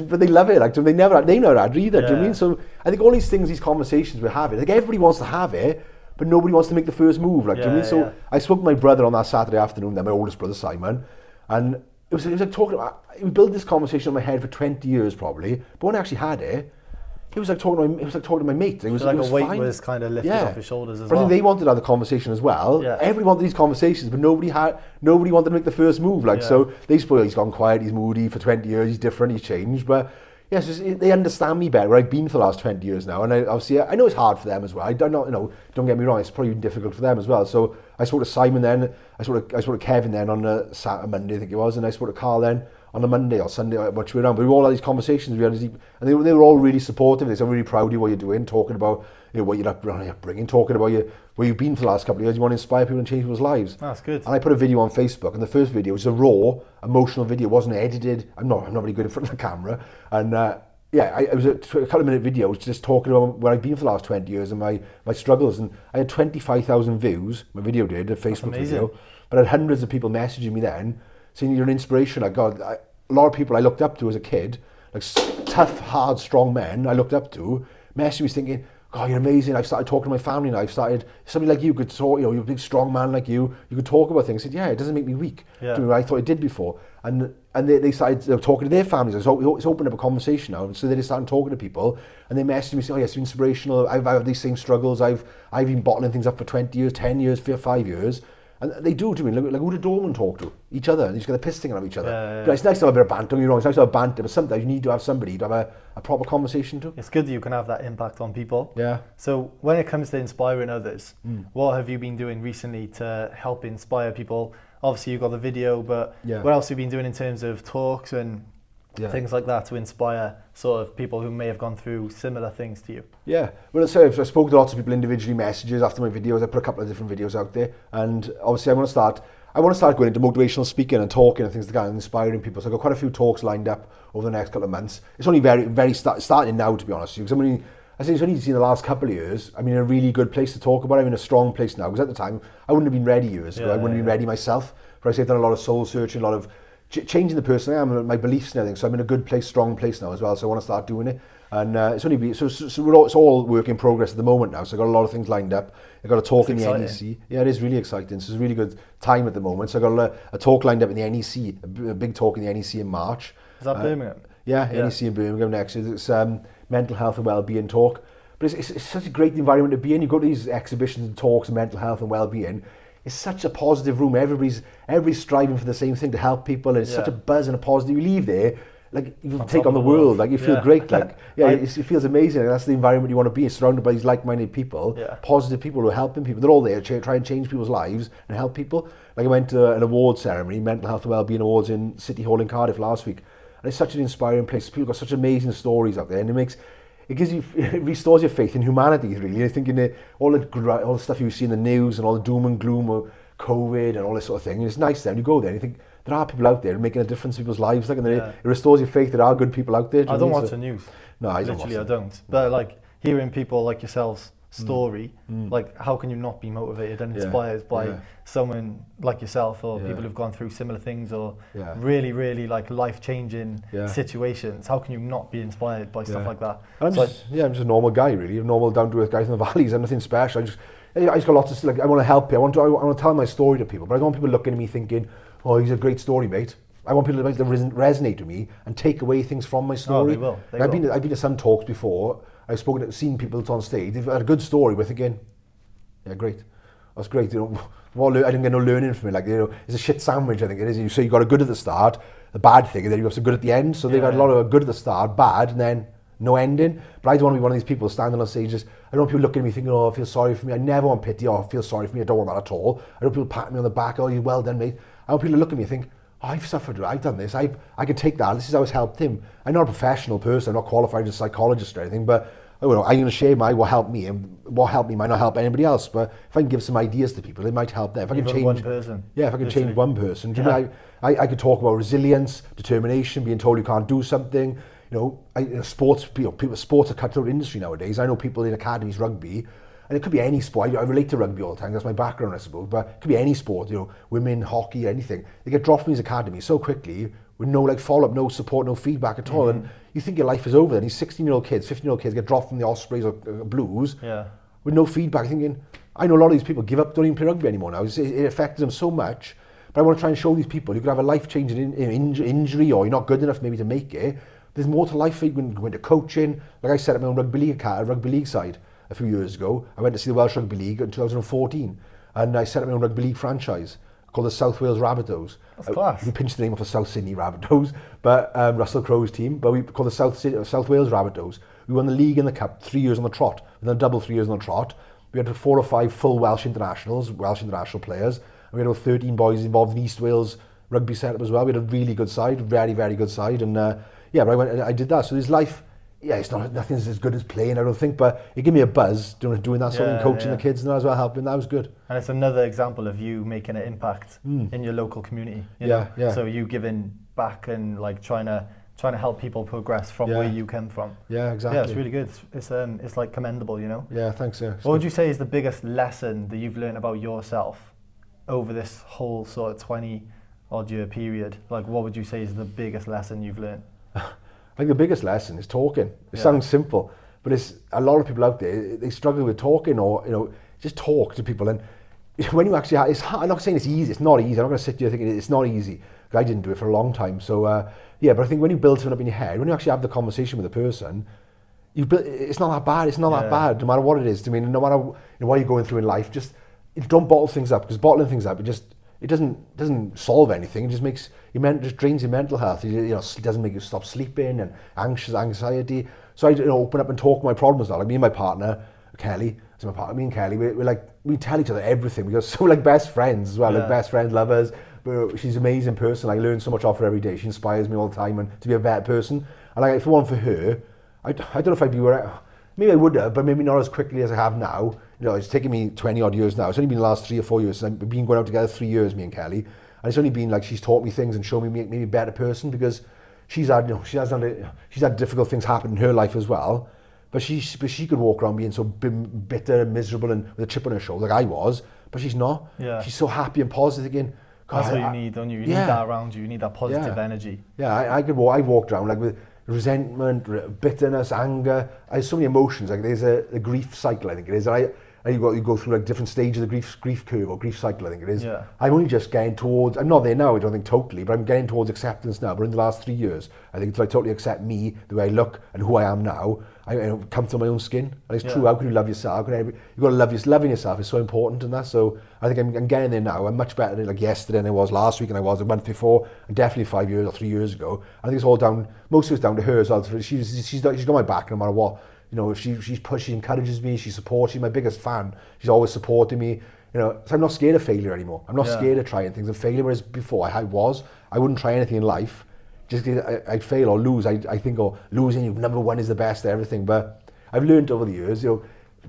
But they love it. Like, they never had either. Do you know what I mean? So I think all these things, these conversations we're having, like everybody wants to have it, but nobody wants to make the first move. Like, do you know what I mean? So I spoke to my brother on that Saturday afternoon, then my oldest brother Simon, and it was like talking about. We built this conversation in my head for 20 years probably, but when I actually had it, it was like talking to my mate. It was like it was a weight fine. was kind of lifted off his shoulders as but well. I think they wanted to have the conversation as well. Yeah. Everybody wanted these conversations, but nobody wanted to make the first move. Like so, they spoil. He's gone quiet. He's moody for 20 years. He's different. He's changed. But yes, they understand me better. Where I've been for the last 20 years now, and I know it's hard for them as well. I don't know. Don't get me wrong. It's probably difficult for them as well. So I spoke to Simon then. I spoke to Kevin then on a Monday, I think it was, and I spoke to Carl then on a Monday or Sunday, which way around. But we all had these conversations, and they were all really supportive. They said, "I'm really proud of you, what you're doing," talking about what you're upbringing, talking about where you've been for the last couple of years. You want to inspire people and change people's lives. That's good. And I put a video on Facebook, and the first video was a raw, emotional video. It wasn't edited. I'm not really good in front of the camera. And it was a couple of minute video just talking about where I've been for the last 20 years and my struggles. And I had 25,000 views, my video did, a Facebook video. But I had hundreds of people messaging me then, saying you're an inspiration. A lot of people I looked up to as a kid, like tough, hard, strong men I looked up to, messaging me thinking, "God, you're amazing. I've started talking to my family now. I've started, somebody like you could talk, you're a big, strong man like you could talk about things." I said, "Yeah, it doesn't make me weak." Yeah. Do you know, I thought it did before. And they started talking to their families. So it's opened up a conversation now. So they started talking to people, and they messaged me saying, "Oh, yes, it's inspirational. I've had these same struggles. I've been bottling things up for 20 years, 10 years, 5 years. And they do to me, like who did Dorman talk to? Each other, and you just get the piss sticking out of each other. Yeah. But it's nice to have a bit of banter, don't get me wrong, it's nice to have banter, but sometimes you need to have somebody to have a proper conversation to. It's good that you can have that impact on people. Yeah. So when it comes to inspiring others, what have you been doing recently to help inspire people? Obviously you've got the video, but what else have you been doing in terms of talks and things like that to inspire sort of people who may have gone through similar things to you? Yeah, well, I spoke to lots of people individually, messages after my videos. I put a couple of different videos out there, and obviously I want to start going into motivational speaking and talking and things like that, and inspiring people. So I've got quite a few talks lined up over the next couple of months. It's only very starting now, to be honest with you, because I think it's only seen the last couple of years. I'm in a really good place to talk about it. I'm in a strong place now, because at the time I wouldn't have been ready years ago. I wouldn't have been ready myself. But I say I've done a lot of soul searching, a lot of changing the person I am, my beliefs and everything. So I'm in a good place, strong place now as well. So I want to start doing it. And it's all work in progress at the moment now. So I've got a lot of things lined up. I've got a talk in the NEC. Yeah, it is really exciting. So it's a really good time at the moment. So I've got a talk lined up in the NEC, a big talk in the NEC in March. Is that Birmingham? Yeah, NEC in Birmingham next. It's mental health and well-being talk. But it's such a great environment to be in. You go to these exhibitions and talks on mental health and well-being. It's such a positive room. Everybody's striving for the same thing, to help people. And it's such a buzz and a positive. You leave there, like you take on the world. Like you feel great. Like it feels amazing. Like, that's the environment you want to be, surrounded by these like-minded people, positive people who are helping people. They're all there to try and change people's lives and help people. Like I went to an awards ceremony, Mental Health and Wellbeing Awards in City Hall in Cardiff last week, and it's such an inspiring place. People got such amazing stories out there, and it restores your faith in humanity, really. You're thinking all the stuff you see in the news and all the doom and gloom of COVID and all this sort of thing. And it's nice then, you go there and you think, there are people out there making a difference in people's lives. Like, and it restores your faith there are good people out there. I don't watch the news. No, I don't. But like hearing people like yourselves story, like how can you not be motivated and inspired by someone like yourself or people who've gone through similar things or really, really like life-changing situations? How can you not be inspired by stuff like that? I'm just a normal guy, really, a normal down-to-earth guy from the valleys. I'm nothing special. I just got lots of, like, I want to help you. I want to tell my story to people, but I don't want people looking at me thinking, oh, he's a great story, mate. I want people to resonate with me and take away things from my story. Oh, they will. I've been to some talks before. I've seen people on stage. They've had a good story with, again, yeah, great. That's great. You know, I didn't get no learning from it. Like, you know, it's a shit sandwich, I think it is. So you got a good at the start, the bad thing, and then you have some good at the end. So they've had a lot of a good at the start, bad, and then no ending. But I don't want to be one of these people standing on stage. I don't want people looking at me thinking, oh, I feel sorry for me. I never want pity or feel sorry for me. I don't want that at all. I don't want people patting me on the back, oh, you well done, mate. I want people to look at me and think, oh, I've suffered, I've done this, I can take that, this is how it's helped him. I'm not a professional person, I'm not qualified as a psychologist or anything, but I'm going to share what helped me, and what helped me might not help anybody else, but if I can give some ideas to people, it might help them. If I can change one person. Yeah, if I can change one person. Do you know, I could talk about resilience, determination, being told you can't do something. You know, sports are cutthroat industry nowadays. I know people in academies, rugby, and it could be any sport. I relate to rugby all the time. That's my background, I suppose. But it could be any sport. You know, women, hockey, anything. They get dropped from these academies so quickly with no like follow-up, no support, no feedback at all. And you think your life is over. Then these 16-year-old kids, 15-year-old kids get dropped from the Ospreys or Blues with no feedback. Thinking, I know a lot of these people give up, don't even play rugby anymore now. It affected them so much. But I want to try and show these people you could have a life-changing injury, or you're not good enough maybe to make it. There's more to life. You can go into coaching. Like I set up my own rugby league side a few years ago. I went to see the Welsh Rugby League in 2014, and I set up my own rugby league franchise called the South Wales Rabbitohs. That's class. We pinched the name off the South Sydney Rabbitohs, but Russell Crowe's team, but we called the South Wales Rabbitohs. We won the league and the cup 3 years on the trot, and then double 3 years on the trot. We had 4 or 5 full Welsh international players, and we had about 13 boys involved in East Wales rugby setup as well. We had a really good side, very, very good side, and but I did that. So there's life. Yeah, it's nothing's as good as playing, I don't think, but it gave me a buzz doing that sort of thing, coaching the kids and as well, helping. That was good. And it's another example of you making an impact in your local community. You know? So you giving back and like trying to help people progress from where you came from. Yeah, exactly. Yeah, it's really good. It's like commendable, you know. Yeah, thanks. Yeah. What would you say is the biggest lesson that you've learned about yourself over this whole sort of 20-odd year period? Like, what would you say is the biggest lesson you've learned? I think the biggest lesson is talking. It sounds simple, but it's a lot of people out there, they struggle with talking, or, you know, just talk to people. And when you actually, it's hard. I'm not saying it's easy. It's not easy. I'm not going to sit here thinking it's not easy. I didn't do it for a long time. So, but I think when you build something up in your head, when you actually have the conversation with a person, it's not that bad. It's not that bad, no matter what it is. I mean, no matter what you're going through in life, just don't bottle things up, because bottling things up, it doesn't solve anything. It just makes just drains your mental health. It doesn't make you stop sleeping and anxiety. So I open up and talk my problems now. Like me and my partner, Kelly, me and Kelly, we tell each other everything. We go so like best friends as well, like best friends, lovers. But she's an amazing person. I learn so much off her every day. She inspires me all the time and to be a better person. And like, if it weren't for her, I don't know if I'd be where maybe I would have, but maybe not as quickly as I have now. You know, it's taken me 20 odd years now. It's only been the last 3 or 4 years. We've been going out together 3 years, me and Kelly. And it's only been like she's taught me things and shown me maybe a better person, because she's had difficult things happen in her life as well. But she could walk around being so bitter and miserable and with a chip on her shoulder like I was, but she's not. Yeah. She's so happy and positive again. That's what you need, don't you? You need that around you. You need that positive energy. Yeah, I walked around like with resentment, bitterness, anger. I have so many emotions. Like there's a grief cycle, I think it is. You go through like different stages of the grief curve or grief cycle, I think it is. Yeah. I'm only just getting towards, I'm not there now, I don't think totally, but I'm getting towards acceptance now. But in the last 3 years, I think until I totally accept me, the way I look and who I am now, I come to my own skin. And it's true, how can you love yourself? You've got to love yourself. Loving yourself is so important in that. So I think I'm getting there now. I'm much better than like yesterday than I was last week, and I was a month before, and definitely 5 years or 3 years ago. I think it's all down, most of it's down to her as well. She's got my back no matter what. You know, she encourages me, she supports. She's my biggest fan. She's always supporting me. You know, so I'm not scared of failure anymore. I'm not scared of trying things and failing. Whereas before I wouldn't try anything in life. Just I'd fail or lose. I think, losing, number one is the best at everything. But I've learned over the years,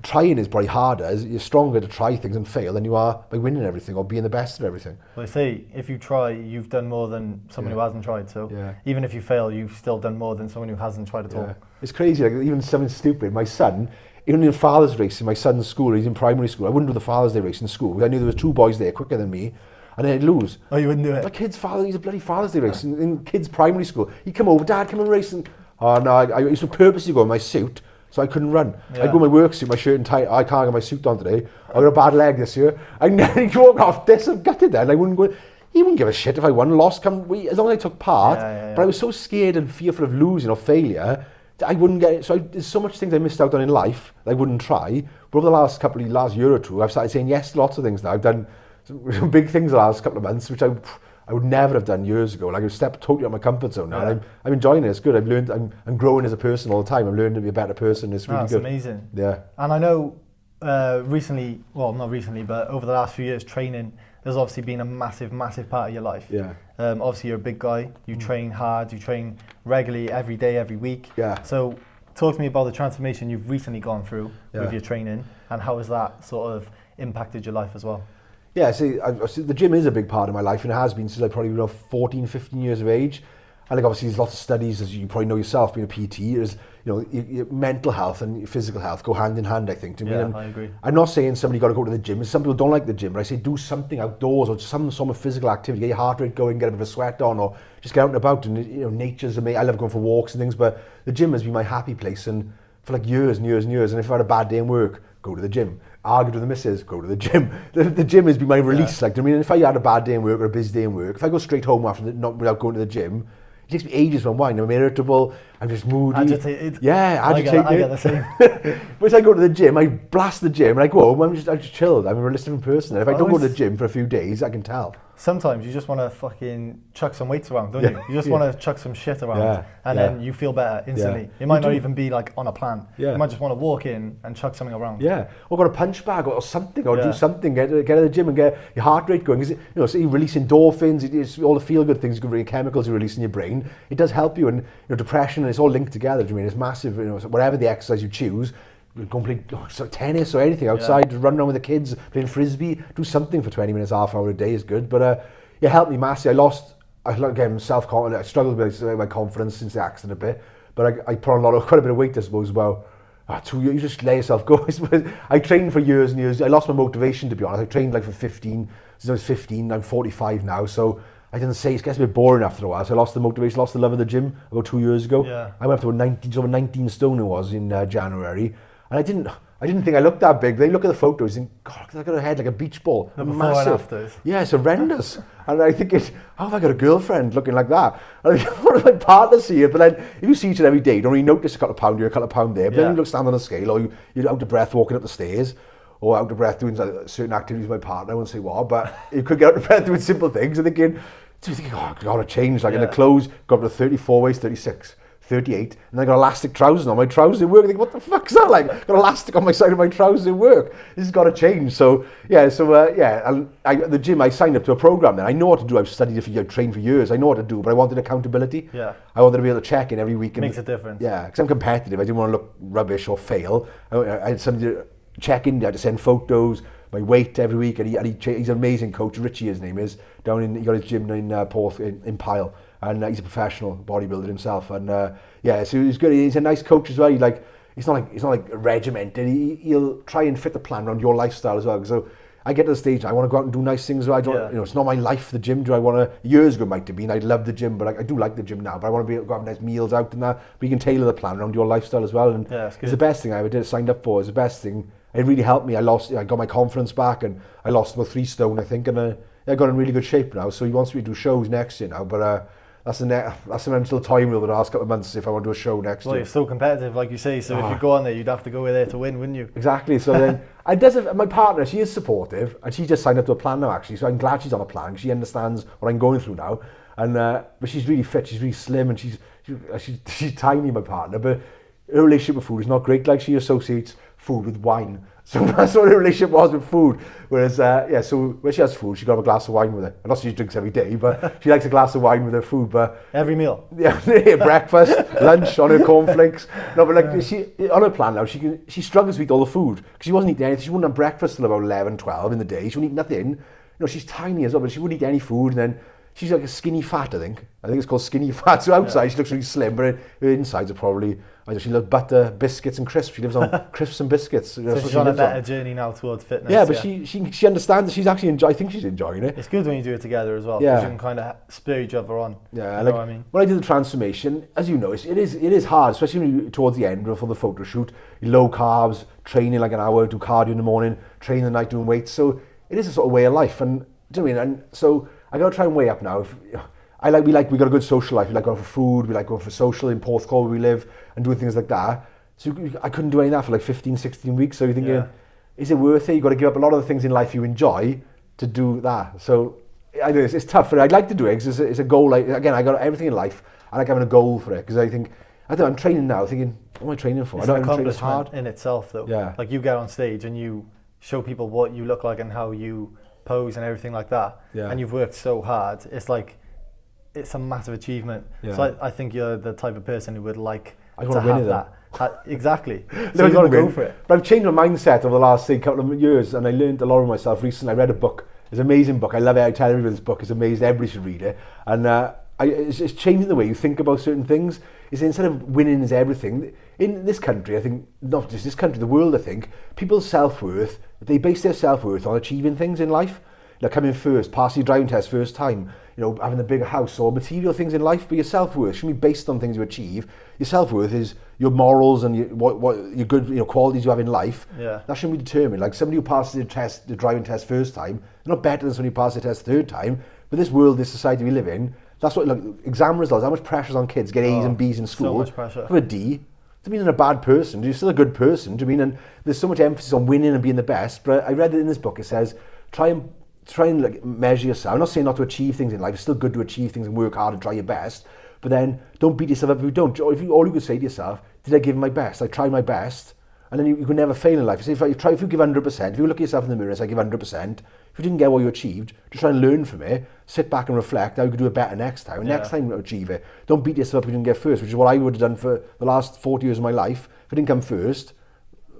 trying is probably harder. You're stronger to try things and fail than you are by winning everything or being the best at everything. Well, they say if you try, you've done more than someone who hasn't tried. So even if you fail, you've still done more than someone who hasn't tried at all. It's crazy. Like even something stupid. My son, even in Father's race in my son's school, he's in primary school, I wouldn't do the Father's Day race in school because I knew there was 2 boys there quicker than me, and then I'd lose. Oh, you wouldn't do it? My kid's father, he's a bloody Father's Day race in kids' primary school. He'd come over, Dad, come and race. And, oh no, I used to purposely go in my suit so I couldn't run. I'd go in my work suit, my shirt and tie. I can't get my suit on today. I got a bad leg this year. And then he'd walk off this and gutted then. I wouldn't go. He wouldn't give a shit if I won, lost, as long as I took part. But I was so scared and fearful of losing or failure, I wouldn't get it. So there's so much things I missed out on in life that I wouldn't try. But over the last year or two, I've started saying yes to lots of things now. I've done some big things the last couple of months, which I would never have done years ago. Like I've stepped totally out of my comfort zone now. And I'm enjoying it. It's good. I've learned. I'm growing as a person all the time. I'm learning to be a better person. It's really good. That's amazing. Yeah. And I know not recently, but over the last few years, training has obviously been a massive, massive part of your life. Yeah. Obviously, you're a big guy. You train hard. You train regularly, every day, every week. Yeah. So, talk to me about the transformation you've recently gone through with your training, and how has that sort of impacted your life as well? Yeah, see, the gym is a big part of my life, and it has been since I probably was 14, 15 years of age. And like obviously there's lots of studies, as you probably know yourself, being a PT, is, you know, your mental health and your physical health go hand in hand, I think. I agree. I'm not saying somebody got to go to the gym. Some people don't like the gym, but I say do something outdoors or some sort of physical activity, get your heart rate going, get a bit of a sweat on, or just get out and about. And you know, nature's amazing. I love going for walks and things, but the gym has been my happy place, and for like years and years and years. And if I had a bad day in work, go to the gym. Argue with the missus, go to the gym. The gym has been my release. Like, I mean, if I had a bad day in work or a busy day in work, if I go straight home not without going to the gym, it takes me ages to unwind. I'm irritable, I'm just moody. Agitated. Yeah, agitated. I get the same. But if I go to the gym, I blast the gym, and I go home, I'm just chilled. I'm a realistic different person. And if I don't go to the gym for a few days, I can tell. Sometimes you just want to fucking chuck some weights around, don't you? You just want to chuck some shit around, and then you feel better instantly. It might not even be like on a plan. You might just want to walk in and chuck something around. Yeah, or got a punch bag or something, or do something. Get out of the gym and get your heart rate going. You know, so you release endorphins. It's all the feel good things, good chemicals you release in your brain. It does help you, and you know, depression. It's all linked together. I mean, it's massive. You know, so whatever the exercise you choose. Go and play tennis or anything outside, run around with the kids, playing frisbee, do something for 20 minutes, half hour a day is good. But it helped me massively. I self-confidence. I struggled with my confidence since the accident a bit, but I put on quite a bit of weight, I suppose. About 2 years, you just let yourself go. I trained for years and years. I lost my motivation, to be honest. I trained like for 15, since I was 15, I'm 45 now, so I didn't say, it gets a bit boring after a while, so I lost the motivation, lost the love of the gym about 2 years ago. I went up to over 19 stone it was in January. And I didn't think I looked that big. They look at the photos and God, I got a head like a beach ball. Massive. Yeah, it's horrendous. And I think, how have I got a girlfriend looking like that? And one of my partners here, but then if you see each other every day, you don't really notice a couple of pound here, a couple of pound there. But then you look stand on a scale, or you're out of breath walking up the stairs, or out of breath doing certain activities with my partner. I won't say what, but you could get out of breath doing simple things. And thinking, I got to change. Like in the clothes, got up to 34 waist, 36. 38, and I got elastic trousers on my trousers in work. I think, what the fuck's that like? Got elastic on my side of my trousers in work. This has got to change. So the gym, I signed up to a program then. I know what to do. I've studied it I've trained for years. I know what to do, but I wanted accountability. I wanted to be able to check in every week. Makes a difference. Yeah, because I'm competitive. I didn't want to look rubbish or fail. I had somebody to check in. I had to send photos, my weight every week, and he's an amazing coach. Richie, his name is. He got his gym in Porth in Pyle. And he's a professional bodybuilder himself, and so he's good. He's a nice coach as well. He's not like regimented. He'll try and fit the plan around your lifestyle as well. So I get to the stage, I want to go out and do nice things. I don't, it's not my life. The gym. Do I want to? Years ago, it might have been. I love the gym, but I do like the gym now. But I want to be able to go have nice meals out and that. But you can tailor the plan around your lifestyle as well. And it's the best thing I ever did. Signed up for. It's the best thing. It really helped me. I got my confidence back, and I lost about 3 stone, I think, and I got in really good shape now. So he wants me to do shows next year now, but. That's the I'm still toying with the last couple of months if I want to do a show next year. Well, you're so competitive, like you say, so if you go on there, you'd have to go there to win, wouldn't you? Exactly. So then, my partner, she is supportive, and she just signed up to a plan now, actually, so I'm glad she's on a plan. She understands what I'm going through now, and but she's really fit, she's really slim, and she's tiny, my partner, but her relationship with food is not great. Like, she associates food with wine. So that's what her relationship was with food. Whereas, so when she has food, she got a glass of wine with it. And not she drinks every day, but she likes a glass of wine with her food. But every meal? Yeah, breakfast, lunch, on her cornflakes. No, but like, she on her plan now, she struggles to eat all the food. Because she wasn't eating anything. She wouldn't have breakfast till about 11, 12 in the day. She wouldn't eat nothing. You know, she's tiny as well, but she wouldn't eat any food. And then she's like a skinny fat, I think. I think it's called skinny fat. So outside she looks really slim, but her insides are probably, I know, she loves butter, biscuits and crisps. She lives on crisps and biscuits. So she's on a better journey now towards fitness. Yeah, but she understands that she's actually I think she's enjoying it. It's good when you do it together as well, because you can kind of spur each other on. Yeah, you know what I mean? When I did the transformation, as you know, it is hard, especially when you, towards the end for the photo shoot. Low carbs, training like an hour, do cardio in the morning, training the night doing weights. So it is a sort of way of life, and do you know what I mean? And so I got to try and weigh up now. We got a good social life. We like going for food. We like going for social in Porthcawl where we live and doing things like that. So I couldn't do any of that for like 15, 16 weeks. So you're thinking, is it worth it? You've got to give up a lot of the things in life you enjoy to do that. So I know it's tough, but I'd like to do it because it's a goal. Like, again, I got everything in life. I like having a goal for it because I think, I don't know, I'm training now thinking, what am I training for? It's an accomplishment in itself though. Yeah. Like you get on stage and you show people what you look like and how you pose and everything like that. Yeah. And you've worked so hard. It's like, it's a massive achievement. Yeah. So I think you're the type of person who would like to have that. Exactly. So you've got to go for it. But I've changed my mindset over the last couple of years, and I learned a lot of myself recently. I read a book. It's an amazing book. I love it. I tell everyone this book is amazing. Everybody should read it. And it's changing the way you think about certain things. Is instead of winning is everything, in this country, I think, not just this country, the world, I think, people's self-worth, they base their self-worth on achieving things in life. Coming first, passing your driving test first time, having a bigger house or material things in life, but your self-worth shouldn't be based on things you achieve. Your self-worth is your morals and what your good qualities you have in life. Yeah. That shouldn't be determined. Like somebody who passes the driving test first time, they're not better than somebody who passes the test third time. But this world, this society we live in, that's what, exam results, how much pressure's on kids, get A's and B's in school. So much pressure. For a D. Doesn't mean you're a bad person, you're still a good person. Do you mean? And there's so much emphasis on winning and being the best. But I read it in this book, it says, try and measure yourself. I'm not saying not to achieve things in life. It's still good to achieve things and work hard and try your best. But then don't beat yourself up if you don't. All you could say to yourself, did I give my best? I tried my best. And then you can never fail in life. So if you give 100%, if you look at yourself in the mirror and say, I give 100%, if you didn't get what you achieved, just try and learn from it. Sit back and reflect how you could do it better next time. And next time you achieve it. Don't beat yourself up if you didn't get first, which is what I would have done for the last 40 years of my life. If I didn't come first,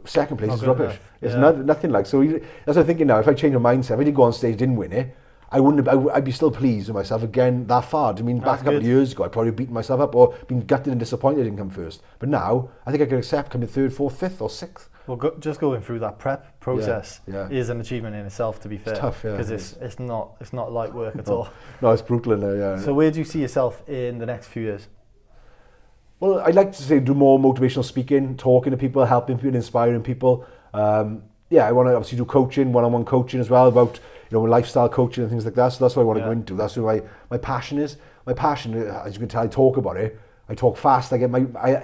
second place is rubbish. It's nothing like. So that's what I'm thinking now. If I change my mindset, if I did go on stage, didn't win it, I'd be still pleased with myself again that far. I mean, back a couple of years ago, I'd probably beaten myself up or been gutted and disappointed I didn't come first. But now, I think I could accept coming third, fourth, fifth or sixth. Well, just going through that prep process is an achievement in itself, to be fair. It's tough, because it's not light work at all. No, it's brutal in there, yeah. So where do you see yourself in the next few years? Well, I'd like to do more motivational speaking, talking to people, helping people, inspiring people. I want to obviously do coaching, one-on-one coaching as well, about lifestyle coaching and things like that. So that's what I want to go into. That's where my passion is. My passion, as you can tell, I talk about it. I talk fast. I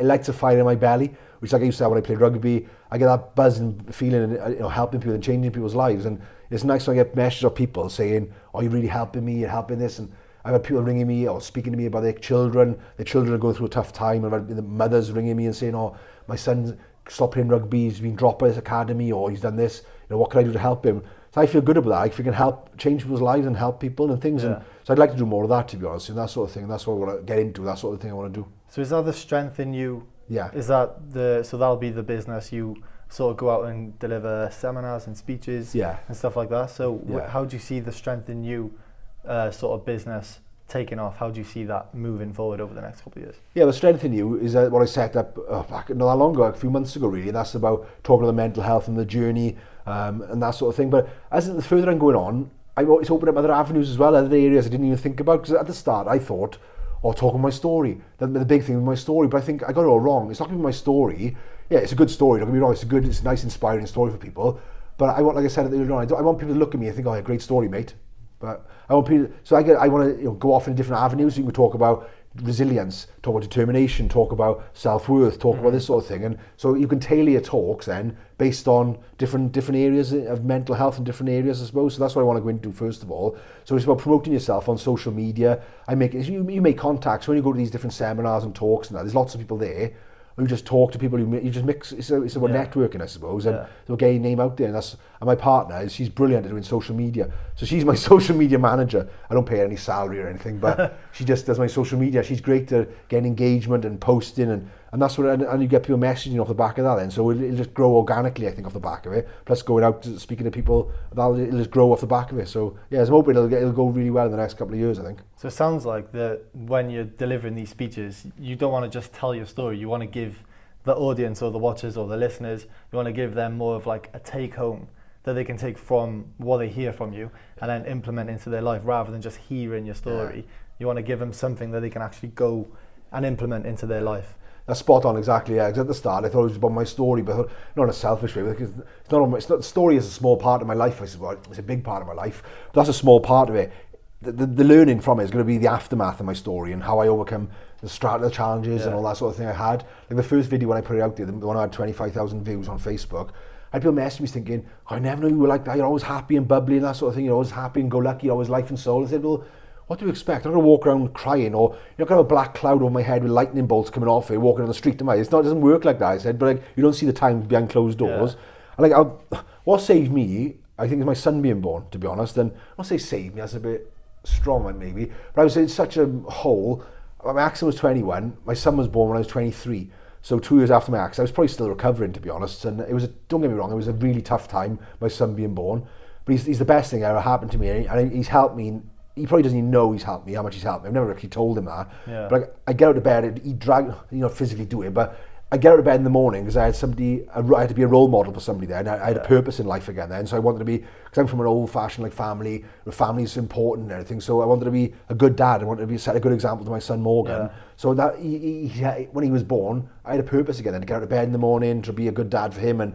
like to fire in my belly, which like I used to have when I played rugby. I get that buzz and feeling, and helping people and changing people's lives. And it's nice when I get messages of people saying, "Oh, you're really helping me. You're helping this." And I've had people ringing me or speaking to me about their children. Their children are going through a tough time. I've had the mothers ringing me and saying, "Oh, my son's stopped playing rugby. He's been dropped by this academy, or he's done this. What can I do to help him?" So I feel good about that. If we can help change people's lives and help people and things. Yeah. And so I'd like to do more of that, to be honest, and that sort of thing. That's what I want to get into. That sort of thing I want to do. So is that the strength in you? Yeah. Is that so that'll be the business, you sort of go out and deliver seminars and speeches and stuff like that. So how do you see the strength in you sort of business taking off? How do you see that moving forward over the next couple of years? Yeah, the strength in you is what I set up back not that long ago, a few months ago really, and that's about talking about mental health and the journey and that sort of thing. But as the further I'm going on, I've always opened up other avenues as well, other areas I didn't even think about, because at the start I thought, talking my story, the big thing with my story, but I think I got it all wrong. It's not going to be my story. Yeah, it's a good story, don't get me wrong, it's a nice inspiring story for people, but I want, like I said earlier on, I want people to look at me and think, "Oh, great story, mate." But I want people, so I want to go off in different avenues. You can talk about resilience, talk about determination, talk about self-worth, talk about this sort of thing, and so you can tailor your talks then based on different areas of mental health and different areas, I suppose. So that's what I want to go into first of all. So it's about promoting yourself on social media. You make contacts when you go to these different seminars and talks and that. There's lots of people there. You just talk to people, you just mix, it's about networking, I suppose, and so getting your name out there. And my partner, she's brilliant at doing social media. So she's my social media manager. I don't pay her any salary or anything, but she just does my social media. She's great at getting engagement and posting And that's what, and you get people messaging off the back of that then. So it'll just grow organically, I think, off the back of it. Plus going out speaking to people, it'll just grow off the back of it. So yeah, I'm hoping it'll go really well in the next couple of years, I think. So it sounds like that when you're delivering these speeches, you don't want to just tell your story. You want to give the audience or the watchers or the listeners, you want to give them more of like a take home that they can take from what they hear from you and then implement into their life rather than just hearing your story. Yeah. You want to give them something that they can actually go and implement into their life. That's spot on, exactly. Yeah, because at the start I thought it was about my story, but not in a selfish way. Because the story is a small part of my life. I said, well, it's a big part of my life, but that's a small part of it. The learning from it is going to be the aftermath of my story and how I overcome the challenges and all that sort of thing I had. Like the first video when I put it out there, the one I had 25,000 views on Facebook, I had people messaging me thinking, oh, I never knew you were like that. You're always happy and bubbly and that sort of thing. You're always happy and go lucky, always life and soul. I said, well, what do you expect? I'm not going to walk around crying, or you're not going to have a black cloud over my head with lightning bolts coming off it, walking on the street. It doesn't work like that, I said, but like, you don't see the time behind closed doors. Yeah. And like, what saved me, I think, is my son being born, to be honest. And I won't say saved me, that's a bit strong maybe, but I was in such a hole. My accident was 21, my son was born when I was 23. So 2 years after my accident, I was probably still recovering, to be honest. And it was, don't get me wrong, it was a really tough time, my son being born. But he's the best thing that ever happened to me, and he's helped me. He probably doesn't even know he's helped me, how much he's helped me. I've never actually told him that. Yeah. But I get out of bed, he drag, physically do it, but I get out of bed in the morning because I had to be a role model for somebody there, and I had a purpose in life again then. So I wanted to be, because I'm from an old-fashioned family, where family is important and everything. So I wanted to be a good dad. I wanted to set a good example to my son Morgan. Yeah. So that when he was born, I had a purpose again, and to get out of bed in the morning, to be a good dad for him. And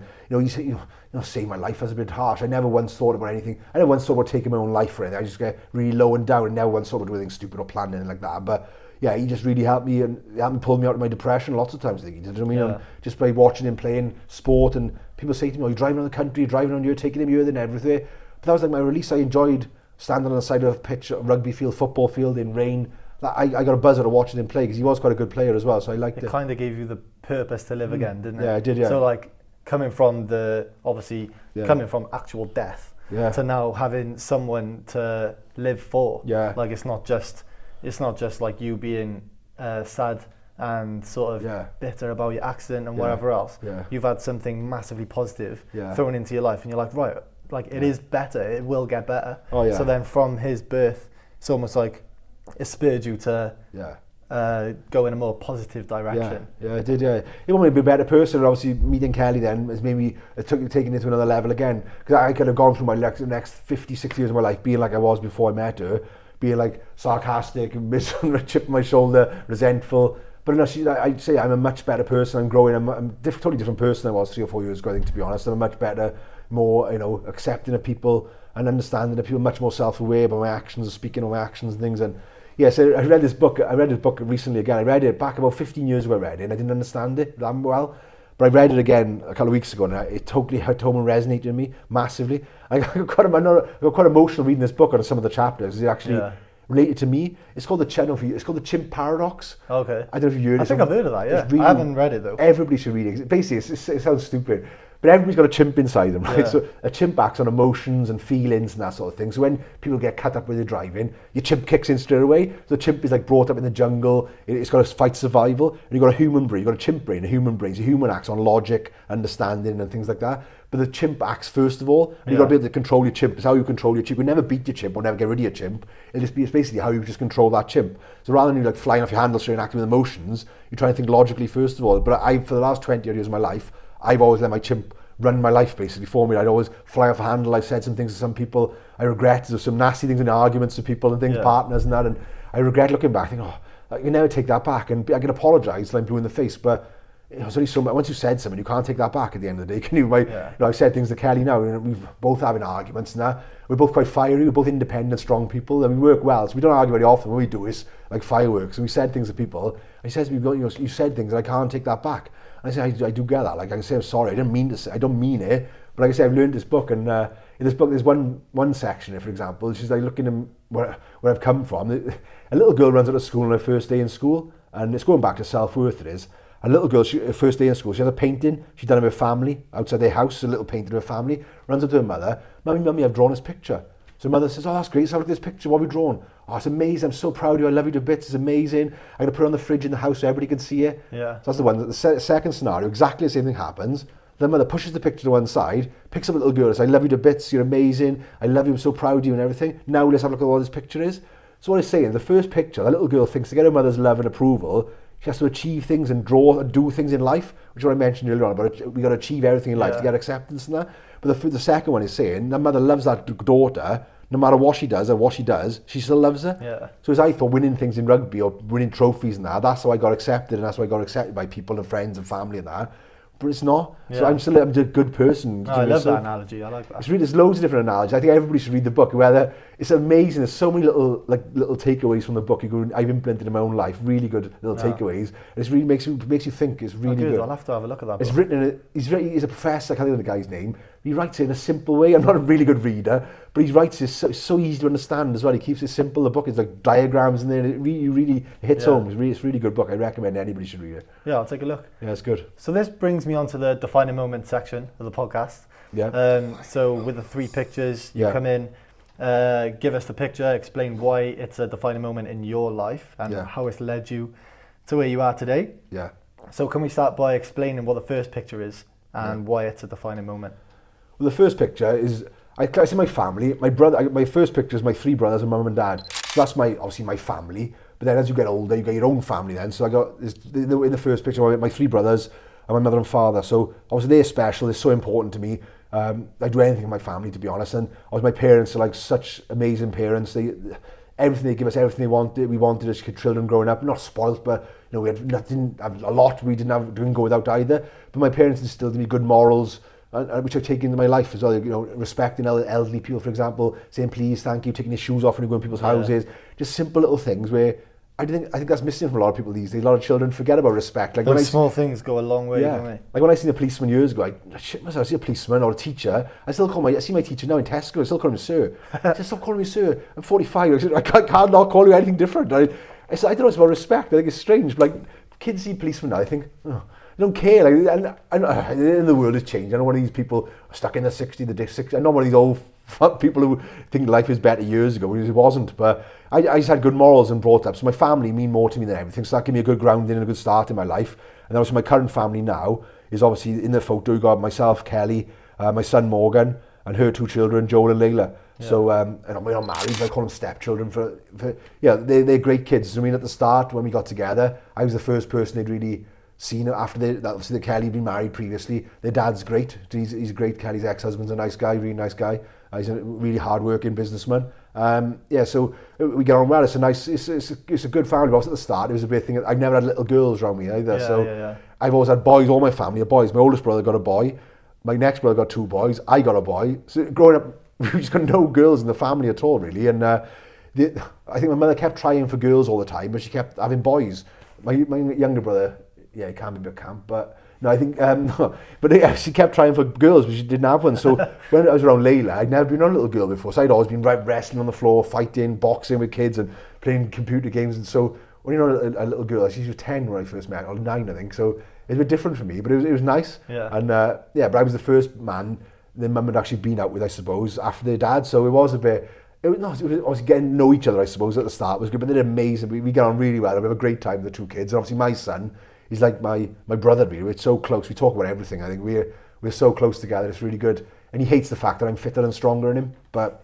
save my life. That's a bit harsh. I never once thought about anything. I never once thought about taking my own life or anything. I just get really low and down, and never once thought about doing anything stupid or planning anything like that. But yeah, he just really helped me and helped me pull me out of my depression lots of times. I think he did. You know what I mean? Just by watching him playing sport, and people say to me, "Oh, you're driving around the country, you're driving around here, taking him here and everything." But that was like my release. I enjoyed standing on the side of a pitch, a rugby field, football field in rain. I got a buzz out of watching him play because he was quite a good player as well. So I liked it. It kind of gave you the purpose to live again, didn't it? Yeah, I did. Yeah. So like coming from coming from actual death to now having someone to live for. Yeah. Like it's not just like you being sad and sort of bitter about your accident and whatever else. Yeah. You've had something massively positive thrown into your life, and you're like, right, like it is better. It will get better. Oh, yeah. So then from his birth, it's almost like it spurred you to go in a more positive direction. Yeah, I did. Yeah, it wanted me to be a better person. And obviously, meeting Kelly then has made me taking it to another level again. Because I could have gone through my next 56 years of my life being like I was before I met her, being like sarcastic, chip on my shoulder, resentful. But no, I'd say I'm a much better person. I'm growing. I'm a totally different person than I was 3 or 4 years ago, I think, to be honest. I'm a much better, more accepting of people and understanding of people, much more self-aware about my actions, speaking on my actions and things. And yes, I read this book recently again. I read it back about 15 years ago. I read it and I didn't understand it that well. But I read it again a couple of weeks ago, and it totally hit home and resonated with me massively. I got quite emotional reading this book on some of the chapters. It actually related to me. It's called the Chimp Paradox. Okay. I don't know if you heard it. I think I've heard of that. Yeah. Really, I haven't read it though. Everybody should read it. Basically, it sounds stupid, but everybody's got a chimp inside them, right? Yeah. So a chimp acts on emotions and feelings and that sort of thing. So when people get cut up when they're driving, your chimp kicks in straight away. So the chimp is like brought up in the jungle. It's got to fight survival. And you've got a human brain. You've got a chimp brain, a human brain. So a human acts on logic, understanding and things like that. But the chimp acts first of all. And you've got to be able to control your chimp. It's how you control your chimp. You never beat your chimp or never get rid of your chimp. It's basically how you just control that chimp. So rather than you like flying off your handle straight and acting with emotions, you try and think logically first of all. But for the last 20 years of my life, I've always let my chimp run my life basically for me. I'd always fly off a handle. I've said some things to some people I regret. There's some nasty things in arguments with people and things, partners and that. And I regret looking back, thinking, you never take that back. And I can apologise like blue in the face, but it's only so much. Once you said something, you can't take that back at the end of the day, can you? I've said things to Kelly now, and we've both having arguments and that. We're both quite fiery. We're both independent, strong people, and we work well. So we don't argue very often. When we do is like fireworks. And we said things to people. And he says to me, you said things, and I can't take that back. And I say, I do get that. Like I can say, I'm sorry. I didn't mean to say. I don't mean it. But like I say, I've learned this book, and in this book, there's one section, for example, she's like looking at where I've come from. A little girl runs out of school on her first day in school, and it's going back to self-worth. It is. A little girl, her first day in school, she has a painting she'd done of her family outside their house, a little painting of her family, runs up to her mother, Mummy, I've drawn this picture. So mother says, oh, that's great, so look at this picture, what have we drawn? Oh, it's amazing, I'm so proud of you, I love you to bits, it's amazing. I'm going to put it on the fridge in the house so everybody can see it. Yeah. So that's the one. The second scenario, exactly the same thing happens. The mother pushes the picture to one side, picks up a little girl and says, I love you to bits, you're amazing, I love you, I'm so proud of you and everything. Now let's have a look at what this picture is. So what I'm saying, the first picture, the little girl thinks to get her mother's love and approval, she has to achieve things and draw and do things in life, which is what I mentioned earlier on, but we got to achieve everything in life to get acceptance and that. But the second one is saying, the mother loves that daughter, no matter what she does or what she does, she still loves her. Yeah. So as I thought, winning things in rugby or winning trophies and that's how I got accepted, and that's how I got accepted by people and friends and family and that. But it's not. Yeah. So I'm a good person. I love that analogy. I like that. There's loads of different analogies. I think everybody should read the book. Whether it's amazing. There's so many little takeaways from the book. I've implemented in my own life. Really good little takeaways. And it really makes you think. It's really good. I'll have to have a look at that book. It's written. He's a professor. I can't think of the guy's name. He writes it in a simple way. I'm not a really good reader, but he writes it so easy to understand as well. He keeps it simple. The book is like diagrams and then it really hits home. It's a really good book. I recommend anybody should read it. Yeah, I'll take a look. Yeah, it's good. So this brings me on to the defining moment section of the podcast. Yeah. So with the 3 pictures, you come in, give us the picture, explain why it's a defining moment in your life and how it's led you to where you are today. Yeah. So can we start by explaining what the first picture is and why it's a defining moment? Well, the first picture is, I see my family. My first picture is my 3 brothers and mum and dad. So that's obviously my family. But then as you get older, you get your own family then. So I got, in the first picture, my 3 brothers and my mother and father. So obviously they're special, they're so important to me. I do anything in my family, to be honest. And my parents are like such amazing parents. Everything they give us, everything we wanted as children growing up. Not spoilt, but we had nothing, a lot we didn't go without either. But my parents instilled in me good morals, which I've taken into my life as well. Respecting elderly people, for example, saying please, thank you, taking your shoes off when you go in people's houses. Just simple little things where I think that's missing from a lot of people these days. A lot of children forget about respect. Like those small things go a long way, don't they? Like when I seen a policeman years ago, I shit myself. I see a policeman or a teacher. I see my teacher now in Tesco. I still call him sir. Just stop calling me sir. I'm 45. I can't not call you anything different. I don't know. It's about respect. I think it's strange. But like kids see policemen now, I think, oh, they don't care. Like, and the world has changed. I know one of these people stuck in the 60s, the 60s. I'm not one of these old people who think life is better years ago, because it wasn't. But I just had good morals and brought up. So my family mean more to me than everything. So that gave me a good grounding and a good start in my life. And also my current family now is obviously in the photo. You got myself, Kelly, my son Morgan, and her 2 children, Joel and Layla. Yeah. So and we're not married, but I call them stepchildren. They're great kids. I mean, at the start when we got together, I was the first person they'd really seen after obviously Kelly had been married previously. Their dad's great. He's great. Kelly's ex-husband's a nice guy, really nice guy. He's a really hard-working businessman. So we get on well. It's a good family. But at the start, it was a big thing. I've never had little girls around me either. I've always had boys. All my family are boys. My oldest brother got a boy. My next brother got 2 boys. I got a boy. So growing up, we just got no girls in the family at all, really. And I think my mother kept trying for girls all the time, but she kept having boys. My younger brother, he can be a bit camp, but no, I think, but she kept trying for girls, but she didn't have one. So when I was around Layla, I'd never been on a little girl before. So I'd always been wrestling on the floor, fighting, boxing with kids and playing computer games. And so when a little girl, she was 10 when I first met, or 9, I think. So it was a bit different for me, but it was nice. Yeah. And but I was the first man their mum had actually been out with, I suppose, after their dad. So it was a bit, it was getting to know each other, I suppose, at the start. It was good, but they're amazing. We get on really well. We have a great time with the 2 kids. And obviously my son, he's like my brother, really. We're so close. We talk about everything. I think we're so close together. It's really good. And he hates the fact that I'm fitter and stronger than him, but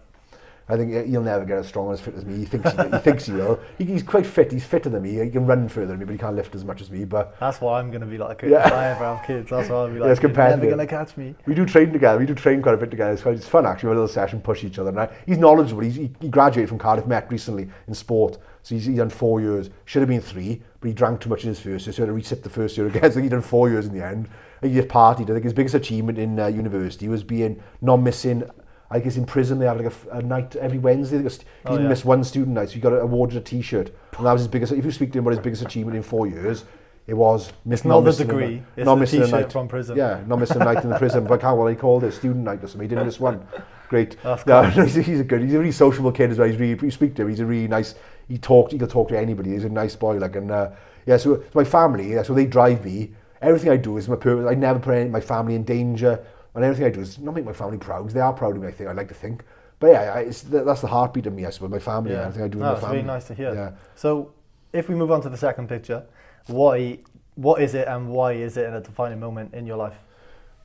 I think he'll never get as strong and as fit as me. He thinks he will. He's quite fit. He's fitter than me. He can run further than me, but he can't lift as much as me. But that's why I'm going to be like, if I ever have kids, that's why I'll be like, it's competitive. You're never going to catch me. We do train together. We do train quite a bit together. It's fun, actually. We have a little session, push each other. And he's knowledgeable. He graduated from Cardiff Met recently in sport. So he's done 4 years. Should have been 3, but he drank too much in his first year, so he had to resit the first year again. So he done 4 years in the end. He just partied. I think his biggest achievement in university was being not missing. I guess in prison they have like a night every Wednesday. He didn't miss one student night, so he got awarded a T-shirt. And that was his biggest. If you speak to him about his biggest achievement in 4 years, it was not the degree. It's not the missing T-shirt a night from prison. Yeah, not missing a night in the prison. But I can't what he called it, student night or something. He didn't miss one. Great. That's cool. He's a really sociable kid as well. If you speak to him, he's a really nice. He can talk to anybody. He's a nice boy. So my family. So they drive me. Everything I do is my purpose. I never put my family in danger. And everything I do is not make my family proud. They are proud of me, I like to think. But yeah, that's the heartbeat of me, I suppose, my family. I think I do with my family. It's really nice to hear. Yeah. So if we move on to the second picture, what is it and why is it a defining moment in your life?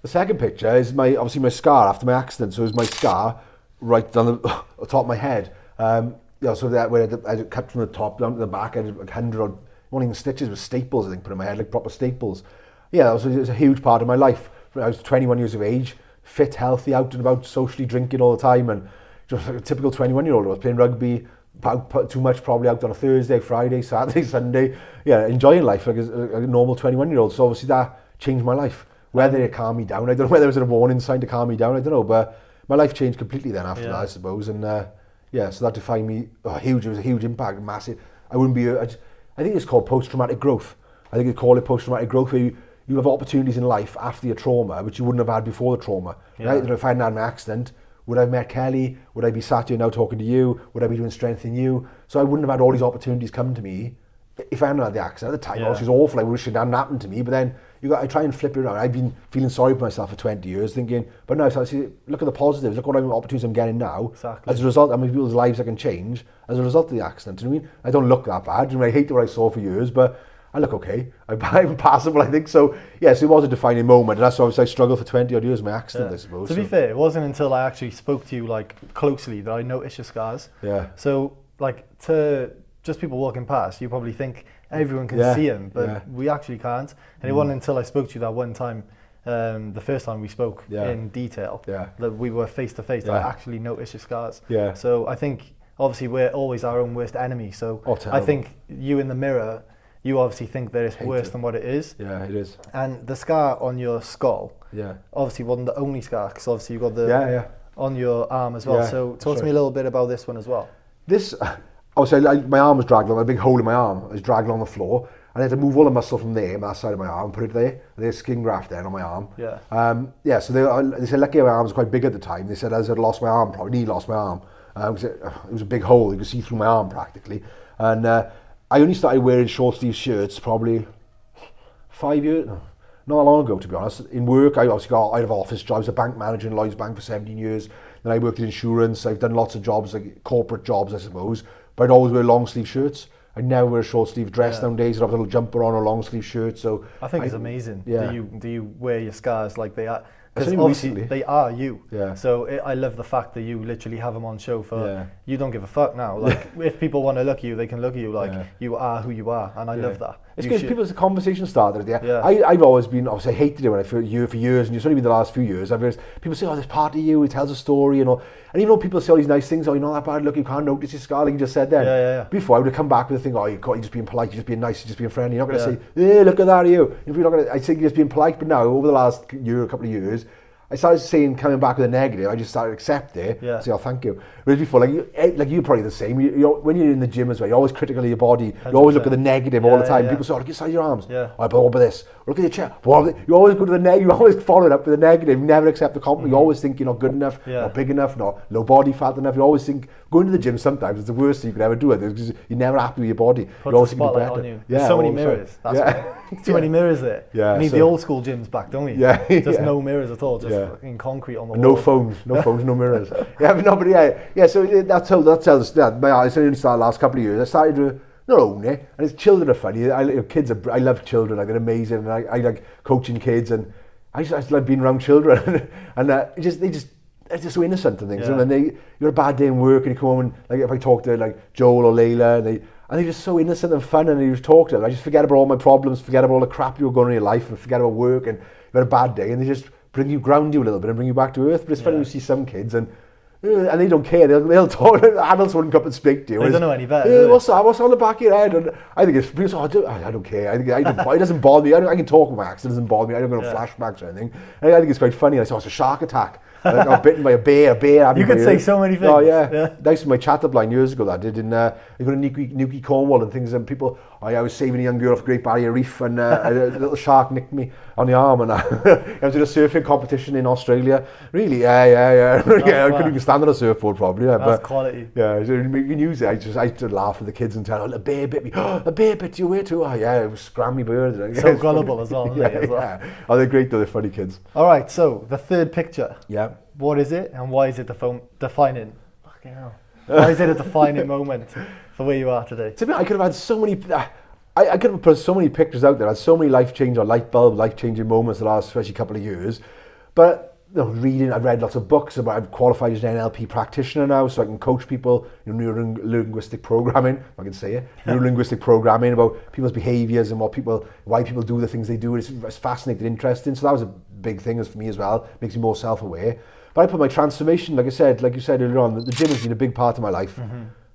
The second picture is obviously my scar after my accident. So it was my scar right down the top of my head. So that where I cut from the top down to the back, I had 100 not even stitches with staples, I think, put in my head, like proper staples. Yeah, it was a huge part of my life. I was 21 years of age, fit, healthy, out and about, socially drinking all the time, and just like a typical 21-year-old. I was playing rugby, too much probably out on a Thursday, Friday, Saturday, Sunday. Yeah, enjoying life like a normal 21-year-old. So obviously that changed my life. Whether it calmed me down, I don't know whether it was a warning sign to calm me down, I don't know, but my life changed completely then after that, I suppose. And so that defined me huge. It was a huge impact, massive. I wouldn't be, I think it's called post-traumatic growth. I think they call it post-traumatic growth, where you have opportunities in life after your trauma, which you wouldn't have had before the trauma. Yeah. Right? If I hadn't had an accident, would I have met Kelly? Would I be sat here now talking to you? Would I be doing Strength in You? So I wouldn't have had all these opportunities come to me if I hadn't had the accident. At the time, it was awful. I wish it hadn't happened to me. But then I try and flip it around. I've been feeling sorry for myself for 20 years, thinking, but no, so I see, look at the positives. Look what opportunities I'm getting now. Exactly. As a result, how many people's lives I can change as a result of the accident. You know what I mean? I don't look that bad. I hate what I saw for years, but I look okay. I'm passable, I think. So, yes, it was a defining moment. And that's why I struggled for 20 odd years with my accident, I suppose. To be fair, it wasn't until I actually spoke to you like closely that I noticed your scars. Yeah. So, like, to just people walking past, you probably think everyone can see them, but we actually can't. And it wasn't until I spoke to you that one time, the first time we spoke in detail, that we were face to face, that I actually noticed your scars. Yeah. So I think, obviously, we're always our own worst enemy. So I think you in the mirror, you obviously think that it's worse than what it is. Yeah, it is. And the scar on your skull, obviously wasn't the only scar, because obviously you got the on your arm as well. Yeah, so talk to me a little bit about this one as well. This, obviously, my arm was dragged along, a big hole in my arm. I was dragged along the floor, and I had to move all the muscle from there, that side of my arm, put it there. There's skin graft there on my arm. Yeah. So they said, lucky my arm was quite big at the time. They said as I'd lost my arm, probably nearly lost my arm. It was a big hole, you could see through my arm practically. And I only started wearing short sleeve shirts probably 5 years, not long ago, to be honest. In work, I obviously got out of office jobs. I was a bank manager in Lloyds Bank for 17 years. Then I worked in insurance. I've done lots of jobs, like corporate jobs, I suppose. But I'd always wear long sleeve shirts. I never wear a short sleeve dress nowadays. I'd have a little jumper on or a long sleeve shirt. So I think it's amazing. Yeah. Do you wear your scars like they are? Because I've obviously recently. they are you. Yeah. So I love the fact that you literally have them on show for, you don't give a fuck now. Like, if people want to look at you, they can look at you. Like, you are who you are. And I love that. It's because people's conversation started. I've always been, obviously I hated it when for years, and it's only been the last few years. People say, oh, there's part of you, it tells a story, you know. And even though people say all these nice things, oh, you're not that bad, look, you can't notice your scar, like you just said then. Before, I would have come back with the thing, oh, you're just being polite, you're just being nice, you're just being friendly. You're not going to say, hey, look at that, you. If you're not going to, I think you're just being polite. But now, over the last year, couple of years, I started saying, coming back with a negative, I just started accept it, say, oh, thank you. Whereas before, like you're probably the same, when you're in the gym as well, you're always critical of your body, 100%. You always look at the negative all the time. People say, oh, look at the side of your arms, oh, but what about this? Look at your chest, you always go to the negative, you always follow it up with the negative, you never accept the compliment, you always think you're not good enough, not big enough, not low body fat enough, you always think, going to the gym sometimes is the worst thing you could ever do, because you're never happy with your body. Puts a spotlight on you. There's so many mirrors. Too many mirrors there. You need the old school gyms back, don't we? Just no mirrors at all, just fucking concrete on the wall. No phones, no mirrors. So that tells my eyes only started the last couple of years. I started to not own it, and it's children are funny. I love children. Like, they're amazing, and I like coaching kids, and I just like being around children, and they're just so innocent and things. And then you got a bad day in work, and you come home and, like, if I talk to like Joel or Layla, and they're just so innocent and fun, and you just talk to them. I just forget about all my problems, forget about all the crap you were going on in your life, and forget about work, and you got a bad day, and they just ground you a little bit and bring you back to earth. But it's funny when you see some kids and they don't care. They'll talk. Adults wouldn't come and speak to you. They don't know any better. What's that? What's on the back of your head? And I think it's people say, I don't care. It doesn't bother me. I can talk with my accent. It doesn't bother me. I don't go to flashbacks or anything. And I think it's quite funny. I saw it's a shark attack. I got bitten by a bear. You could say so many things. Oh yeah. Nice to my chat line years ago. That I did in Newquay, Cornwall, and things. And people, I was saving a young girl off Great Barrier Reef, and a little shark nicked me on the arm, and I was in a surfing competition in Australia. Really, I couldn't even stand on a surfboard probably. That's quality. Yeah, so you can use it. I just laugh at the kids and tell them, a bear bit me. Oh, a bear bit you, where to? Oh yeah, it was scrammy bird. So gullible as well, isn't it? Oh, they're great though. They're funny kids. All right, so the third picture. Yeah. What is it, and why is it defining? Fucking hell. Why is it a defining moment for where you are today? To me, I could have had so many. I could have put so many pictures out there. I had so many life-changing moments the last, especially couple of years. But reading, I've read lots of books about. I've qualified as an NLP practitioner now, so I can coach people. Neuro-linguistic programming, if I can say it. Neuro-linguistic programming about people's behaviours and why people do the things they do. It's fascinating, interesting. So that was a big thing for me as well. Makes me more self-aware. But I put my transformation, like you said earlier on, the gym has been a big part of my life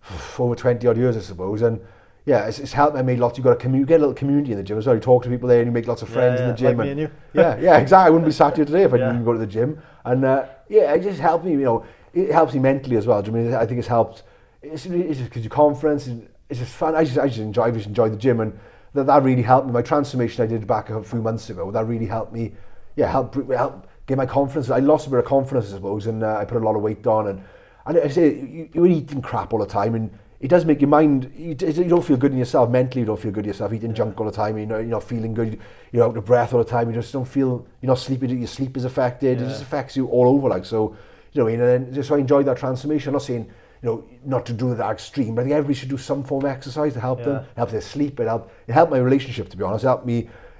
for over 20 odd years, I suppose. And yeah, it's helped me. I made lots. You get a little community in the gym as well. You talk to people there, and you make lots of friends in the gym. Like me and you. yeah, exactly. I wouldn't be sat here today if I didn't go to the gym. And it just helped me. It helps me mentally as well. I mean, I think it's helped. It's just because your confidence. It's just fun. I just enjoy the gym, and that really helped me. My transformation I did back a few months ago. That really helped me. Yeah, help get my confidence. I lost a bit of confidence, I suppose, and I put a lot of weight on. And I say you're eating crap all the time, and it does make your mind. You don't feel good in yourself mentally. You don't feel good in yourself. Eating junk all the time. You're not feeling good. You're out of breath all the time. You just don't feel. You're not sleeping. Your sleep is affected. Yeah. It just affects you all over. Like so, and then so I enjoyed that transformation. I'm not saying not to do that extreme, but I think everybody should do some form of exercise to help them, help their sleep. It helped my relationship, to be honest.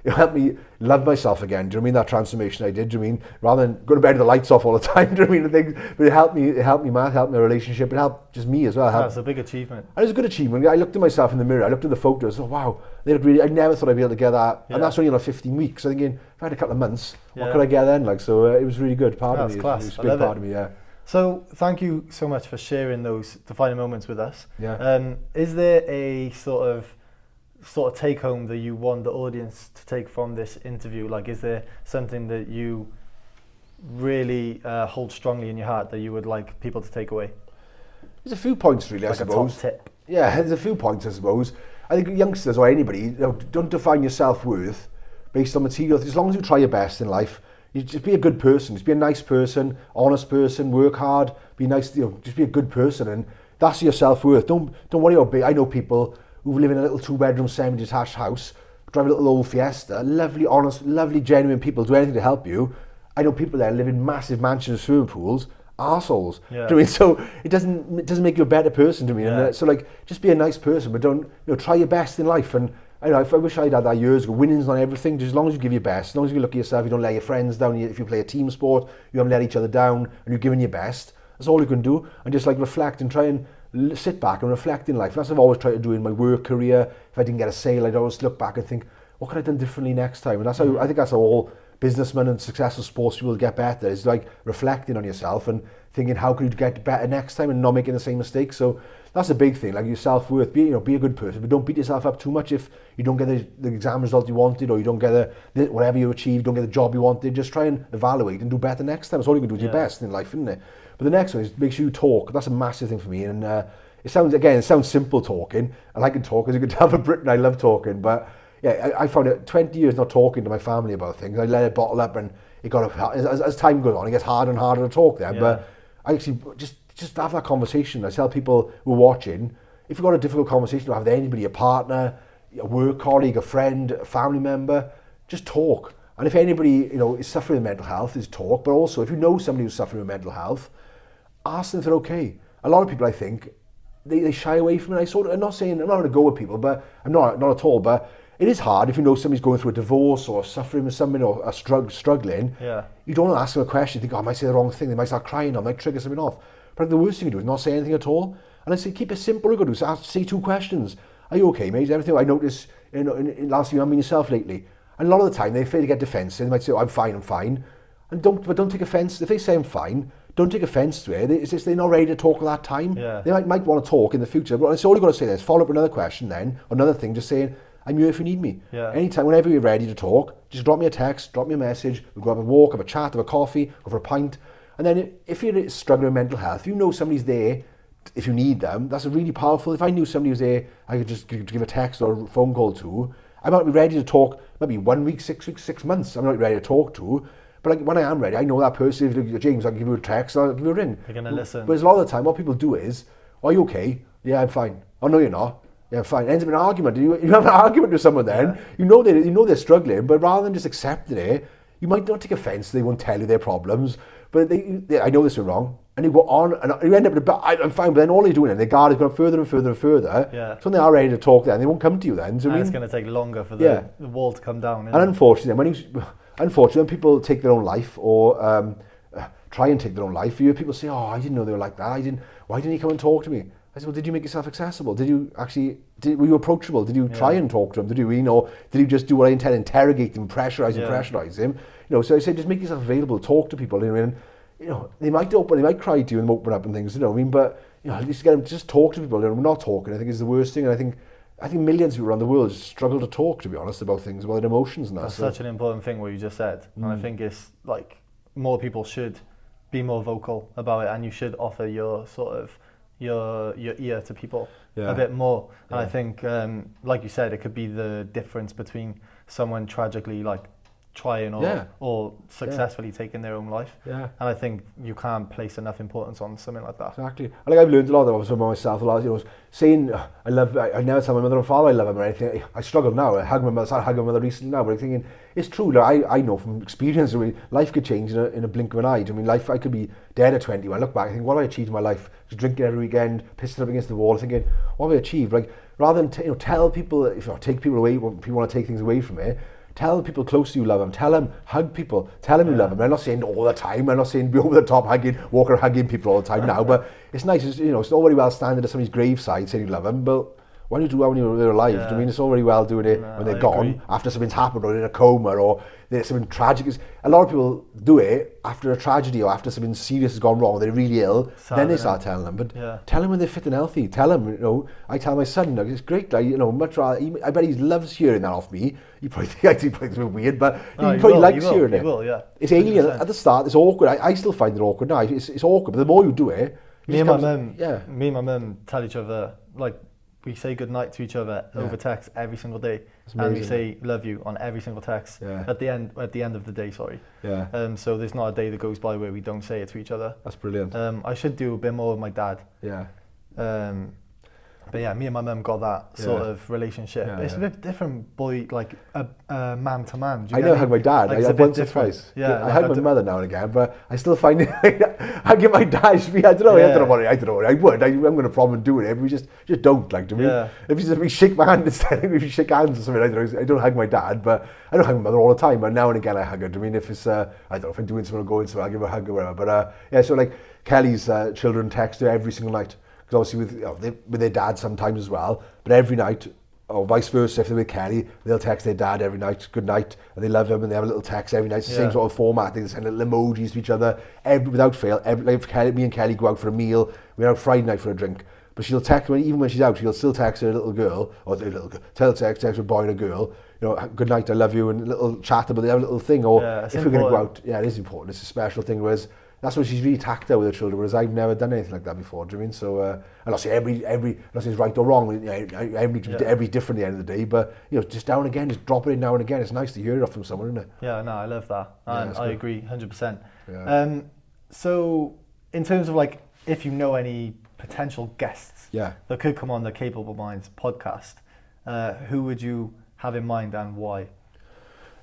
It helped me love myself again. Do you know what I mean? That transformation I did. Do you know what I mean? Rather than go to bed with the lights off all the time. Do you know what I mean? But it helped me. It helped me, man. It helped my relationship. It helped just me as well. That's a big achievement. And it was a good achievement. I looked at myself in the mirror. I looked at the photos. Oh wow, they looked really. I never thought I'd be able to get that. Yeah. And that's only 15 weeks. I'm thinking, if I had a couple of months, what could I get then? So it was really good. Part of me. Class. It was a big part of me. Yeah. So thank you so much for sharing those defining moments with us. Yeah. Is there a sort of take home that you want the audience to take from this interview? Like, is there something that you really hold strongly in your heart that you would like people to take away? There's a few points really, I suppose. A top tip. Yeah, there's a few points, I suppose. I think youngsters or anybody, don't define your self-worth based on material. As long as you try your best in life, you just be a good person. Just be a nice person, honest person, work hard, be nice. Just be a good person, and that's your self-worth. Don't worry about big. I know people who live in a little 2-bedroom semi-detached house, drive a little old Fiesta, lovely, honest, lovely, genuine people, do anything to help you. I know people there live in massive mansions, swimming pools, arseholes. Yeah. Do you know what I mean? So it doesn't make you a better person, do you know what I mean? And so just be a nice person, but don't, try your best in life. And I wish I'd had that years ago. Winning's not everything. Just as long as you give your best, as long as you look at yourself, you don't let your friends down. If you play a team sport, you haven't let each other down, and you're giving your best. That's all you can do. And just reflect and try and sit back and reflect in life. That's what I've always tried to do in my work career. If I didn't get a sale, I'd always look back and think, what could I have done differently next time? And that's how I think that's how all businessmen and successful sports people get better. It's reflecting on yourself and thinking, how could you get better next time and not making the same mistakes? So that's a big thing. Your self-worth. Be a good person, but don't beat yourself up too much if you don't get the exam result you wanted, or you don't get whatever you achieved, don't get the job you wanted. Just try and evaluate and do better next time. That's all you can do is your best in life, isn't it? But the next one is make sure you talk. That's a massive thing for me. And it sounds simple talking, and I can talk, as you can tell from Britain, I love talking. But yeah, I found it 20 years not talking to my family about things. I let it bottle up, and it got as time goes on, it gets harder and harder to talk then. Yeah. But I actually just have that conversation. I tell people who are watching, if you've got a difficult conversation to have with anybody, a partner, a work colleague, a friend, a family member, just talk. And if anybody is suffering with mental health, is talk. But also, if you know somebody who's suffering with mental health, ask them if they're okay. A lot of people, I think, they shy away from it. I'm not going to go with people, but I'm not at all. But it is hard if you know somebody's going through a divorce or suffering with something or struggling. Yeah. You don't want to ask them a question. You think, I might say the wrong thing. They might start crying. I might trigger something off. But the worst thing you do is not say anything at all. And I say, keep it simple. You do. Say 2 questions. Are you okay, mate? Is everything? I noticed in last year you haven't been yourself lately. And a lot of the time they feel to get defensive. They might say, I'm fine. And don't take offence. If they say I'm fine, don't take offence to it. It's just they're not ready to talk at that time. Yeah. They might want to talk in the future. But it's all you've got to say is follow up another question then, another thing, just saying, I'm here if you need me. Yeah. Anytime, whenever you're ready to talk, just drop me a text, drop me a message. We'll go have a walk, have a chat, have a coffee, go for a pint. And then if you're struggling with mental health, you know somebody's there if you need them. That's really powerful. If I knew somebody was there, I could just give a text or a phone call to. I might be ready to talk maybe 1 week, 6 weeks, 6 months. I'm not ready to talk to. But when I am ready, I know that person. If James, I'll give you a text, I'll give you a ring. You're going to listen. But a lot of the time, what people do is, are you okay? Yeah, I'm fine. Oh, no, you're not. Yeah, fine. It ends up in an argument. You have an argument with someone then. Yeah. You know they're struggling, but rather than just accepting it, you might not take offence. They won't tell you their problems. But I know this is wrong. And you go on, and you end up I'm fine, but then all you're doing, and the guard is going further and further and further. Yeah. So when they are ready to talk then, they won't come to you then. So and it's going to take longer for the wall to come down. And unfortunately, when people take their own life or try and take their own life, you hear people say, oh, I didn't know they were like that. Why didn't you come and talk to me? I said, well, did you make yourself accessible? Were you approachable? Did you try and talk to him? Did you just do what I intended, interrogate them, pressurize him? So I said, just make yourself available, talk to people, and they might cry to you and open up and things, but at least get them to just talk to people. We're not talking, I think, is the worst thing. And I think millions of people around the world just struggle to talk, to be honest, about things, about their emotions and that. That's such an important thing what you just said. And I think it's like more people should be more vocal about it, and you should offer your sort of your ear to people a bit more. And I think, like you said, it could be the difference between someone tragically like trying or successfully taking their own life. Yeah. And I think you can't place enough importance on something like that. Exactly. I think I've learned a lot about myself. A lot, saying I never tell my mother and father I love them or anything. I struggle now. I hug my mother recently now, but I'm thinking it's true. Like, I know from experience, life could change in a blink of an eye. I mean, I could be dead at 20. When I look back, I think, what have I achieved in my life? Just drinking every weekend, pissing up against the wall, thinking, what have I achieved? Like, rather than tell people, take people away, when people want to take things away from it, tell people close to you love them. Tell them, hug people. Tell them you love them. I'm not saying all the time. I'm not saying be over the top walk around hugging people all the time now. But it's nice. It's all very well standing at somebody's graveside saying you love them. But why don't you do that when they're alive? Yeah. I mean, it's all very well doing it when they're gone, after something's happened or in a coma or there's something tragic. A lot of people do it after a tragedy or after something serious has gone wrong, they're really ill, then they start telling them. But tell them when they're fit and healthy. Tell them, I tell my son, it's great, much rather, I bet he loves hearing that off me. You probably think it's a bit weird, but he probably likes hearing it. He will, yeah. It's alien. At the start, it's awkward. I still find it awkward now. It's awkward, but the more you do it, me and my mum tell each other, like, we say goodnight to each other over text every single day, and we say love you on every single text at the end of the day. So there's not a day that goes by where we don't say it to each other. That's brilliant. I should do a bit more with my dad. But yeah, me and my mum got that sort of relationship. It's a bit different, boy, like a man to man. I know I hug my dad. Like, I once or twice. I hug my mother now and again, but I still find it. Hugging my dad, I don't know what I would. I'm going to problem doing it. But we just don't like to me. If we shake my hand instead, if we shake hands or something, I don't hug my dad, but I don't hug my mother all the time. But now and again, I hug her. I mean, if it's I don't know if I'm doing something or going somewhere, I'll give her a hug or whatever. But so like Kelly's children text her every single night. Because obviously with their dad sometimes as well, but every night, or vice versa, if they're with Kelly, they'll text their dad every night, good night, and they love him, and they have a little text every night. It's the same sort of format. They send little emojis to each other, without fail. Like if me and Kelly go out for a meal, we're out Friday night for a drink, but she'll text, even when she's out, she'll still text her little girl, or text her boy and a girl, good night, I love you, and a little chat about the little thing, or if we're going to go out, it is important, it's a special thing, whereas that's when she's really tactile with her children, whereas I've never done anything like that before. Do you mean? So, I'm not saying every not saying it's right or wrong. Every different at the end of the day, but just now and again, just drop it in now and again. It's nice to hear it off from someone, isn't it? Yeah, no, I love that, and I agree 100%. Yeah. So, in terms of like, if you know any potential guests that could come on the Capable Minds podcast, who would you have in mind and why?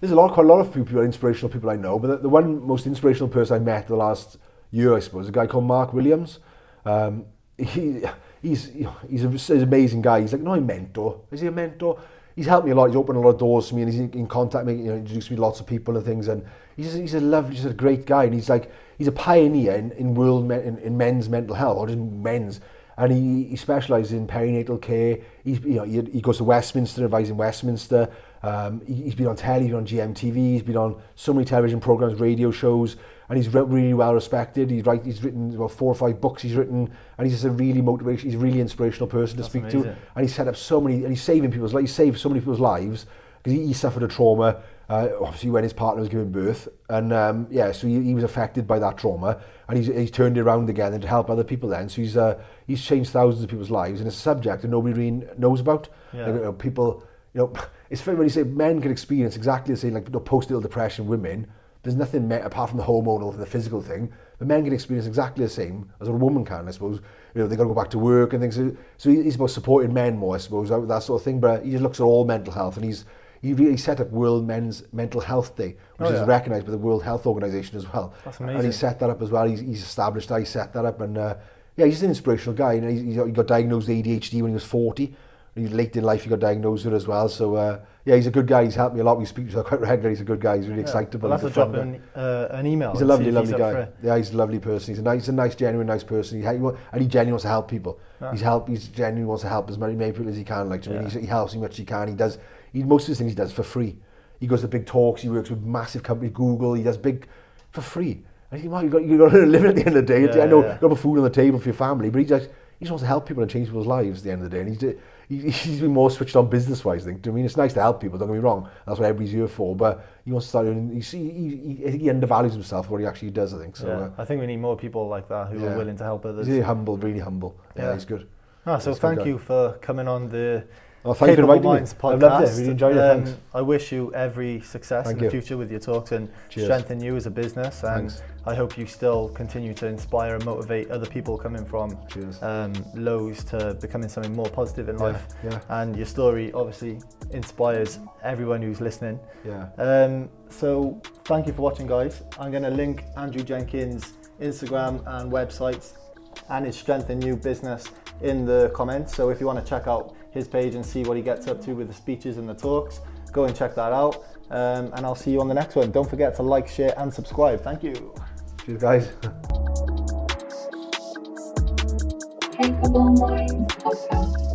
There's quite a lot of people, inspirational people I know, but the one most inspirational person I met the last year, I suppose, is a guy called Mark Williams. He's an amazing guy. He's like, a mentor. Is he a mentor? He's helped me a lot. He's opened a lot of doors to me, and he's in contact with me, introduced me to lots of people and things. And he's a lovely, just a great guy. And he's a pioneer in men's mental health, or just men's. And he specialises in perinatal care. He goes to Westminster, advising Westminster. He's been on telly, he's been on GMTV, he's been on so many television programs, radio shows, and he's really well respected. He's written about 4 or 5 books he's written, and he's just a really he's a really inspirational person to speak to. And he's set up so many, and he's saving people's lives. He saved so many people's lives because he suffered a trauma, obviously when his partner was giving birth, and so he was affected by that trauma, and he's turned it around again and to help other people then. So he's changed thousands of people's lives, and it's a subject that nobody really knows about. People. It's funny when you say men can experience exactly the same, like postnatal depression, women. There's nothing apart from the hormonal and the physical thing, but men can experience exactly the same as a woman can, I suppose. They got to go back to work and things. So he's about supporting men more, I suppose, that sort of thing. But he just looks at all mental health, and he's he set up World Men's Mental Health Day, which is recognised by the World Health Organisation as well. That's amazing. And he set that up as well. He's established that, he set that up, and he's an inspirational guy. And he got diagnosed with ADHD when he was 40. Late in life he got diagnosed with it as well, so he's a good guy. He's helped me a lot. We speak to him quite regularly. He's a good guy. He's really excitable. Well, that's a drop an email. He's a lovely guy. Yeah, he's a lovely person. He's a nice, genuine, nice person. And he genuinely wants to help people. He's genuinely wants to help as many people as he can. Like, he helps as much as he can. Most of the things he does for free. He goes to big talks. He works with massive companies, Google. He does big for free. And you got to live at the end of the day. I know you've got to put food on the table for your family, but he just wants to help people and change people's lives at the end of the day. And he's been more switched on business-wise, I think. I mean, it's nice to help people, don't get me wrong. That's what everybody's here for. But he wants to start doing, I think he undervalues himself for what he actually does, I think. So, I think we need more people like that who are willing to help others. He's really humble. Yeah, he's good. So thank you for coming on the thank you for Capable Minds podcast. I loved it. Really enjoyed it. Thanks. I wish you every success in the future with your talks and strengthen you as a business. And I hope you still continue to inspire and motivate other people coming from lows to becoming something more positive in life. And your story obviously inspires everyone who's listening. So thank you for watching, guys. I'm going to link Andrew Jenkins' Instagram and websites and his Strengthen You business in the comments. So if you want to check out his page and see what he gets up to with the speeches and the talks, go and check that out. And I'll see you on the next one. Don't forget to like, share and subscribe. Thank you. Cheers, guys. Capable Minds Podcast.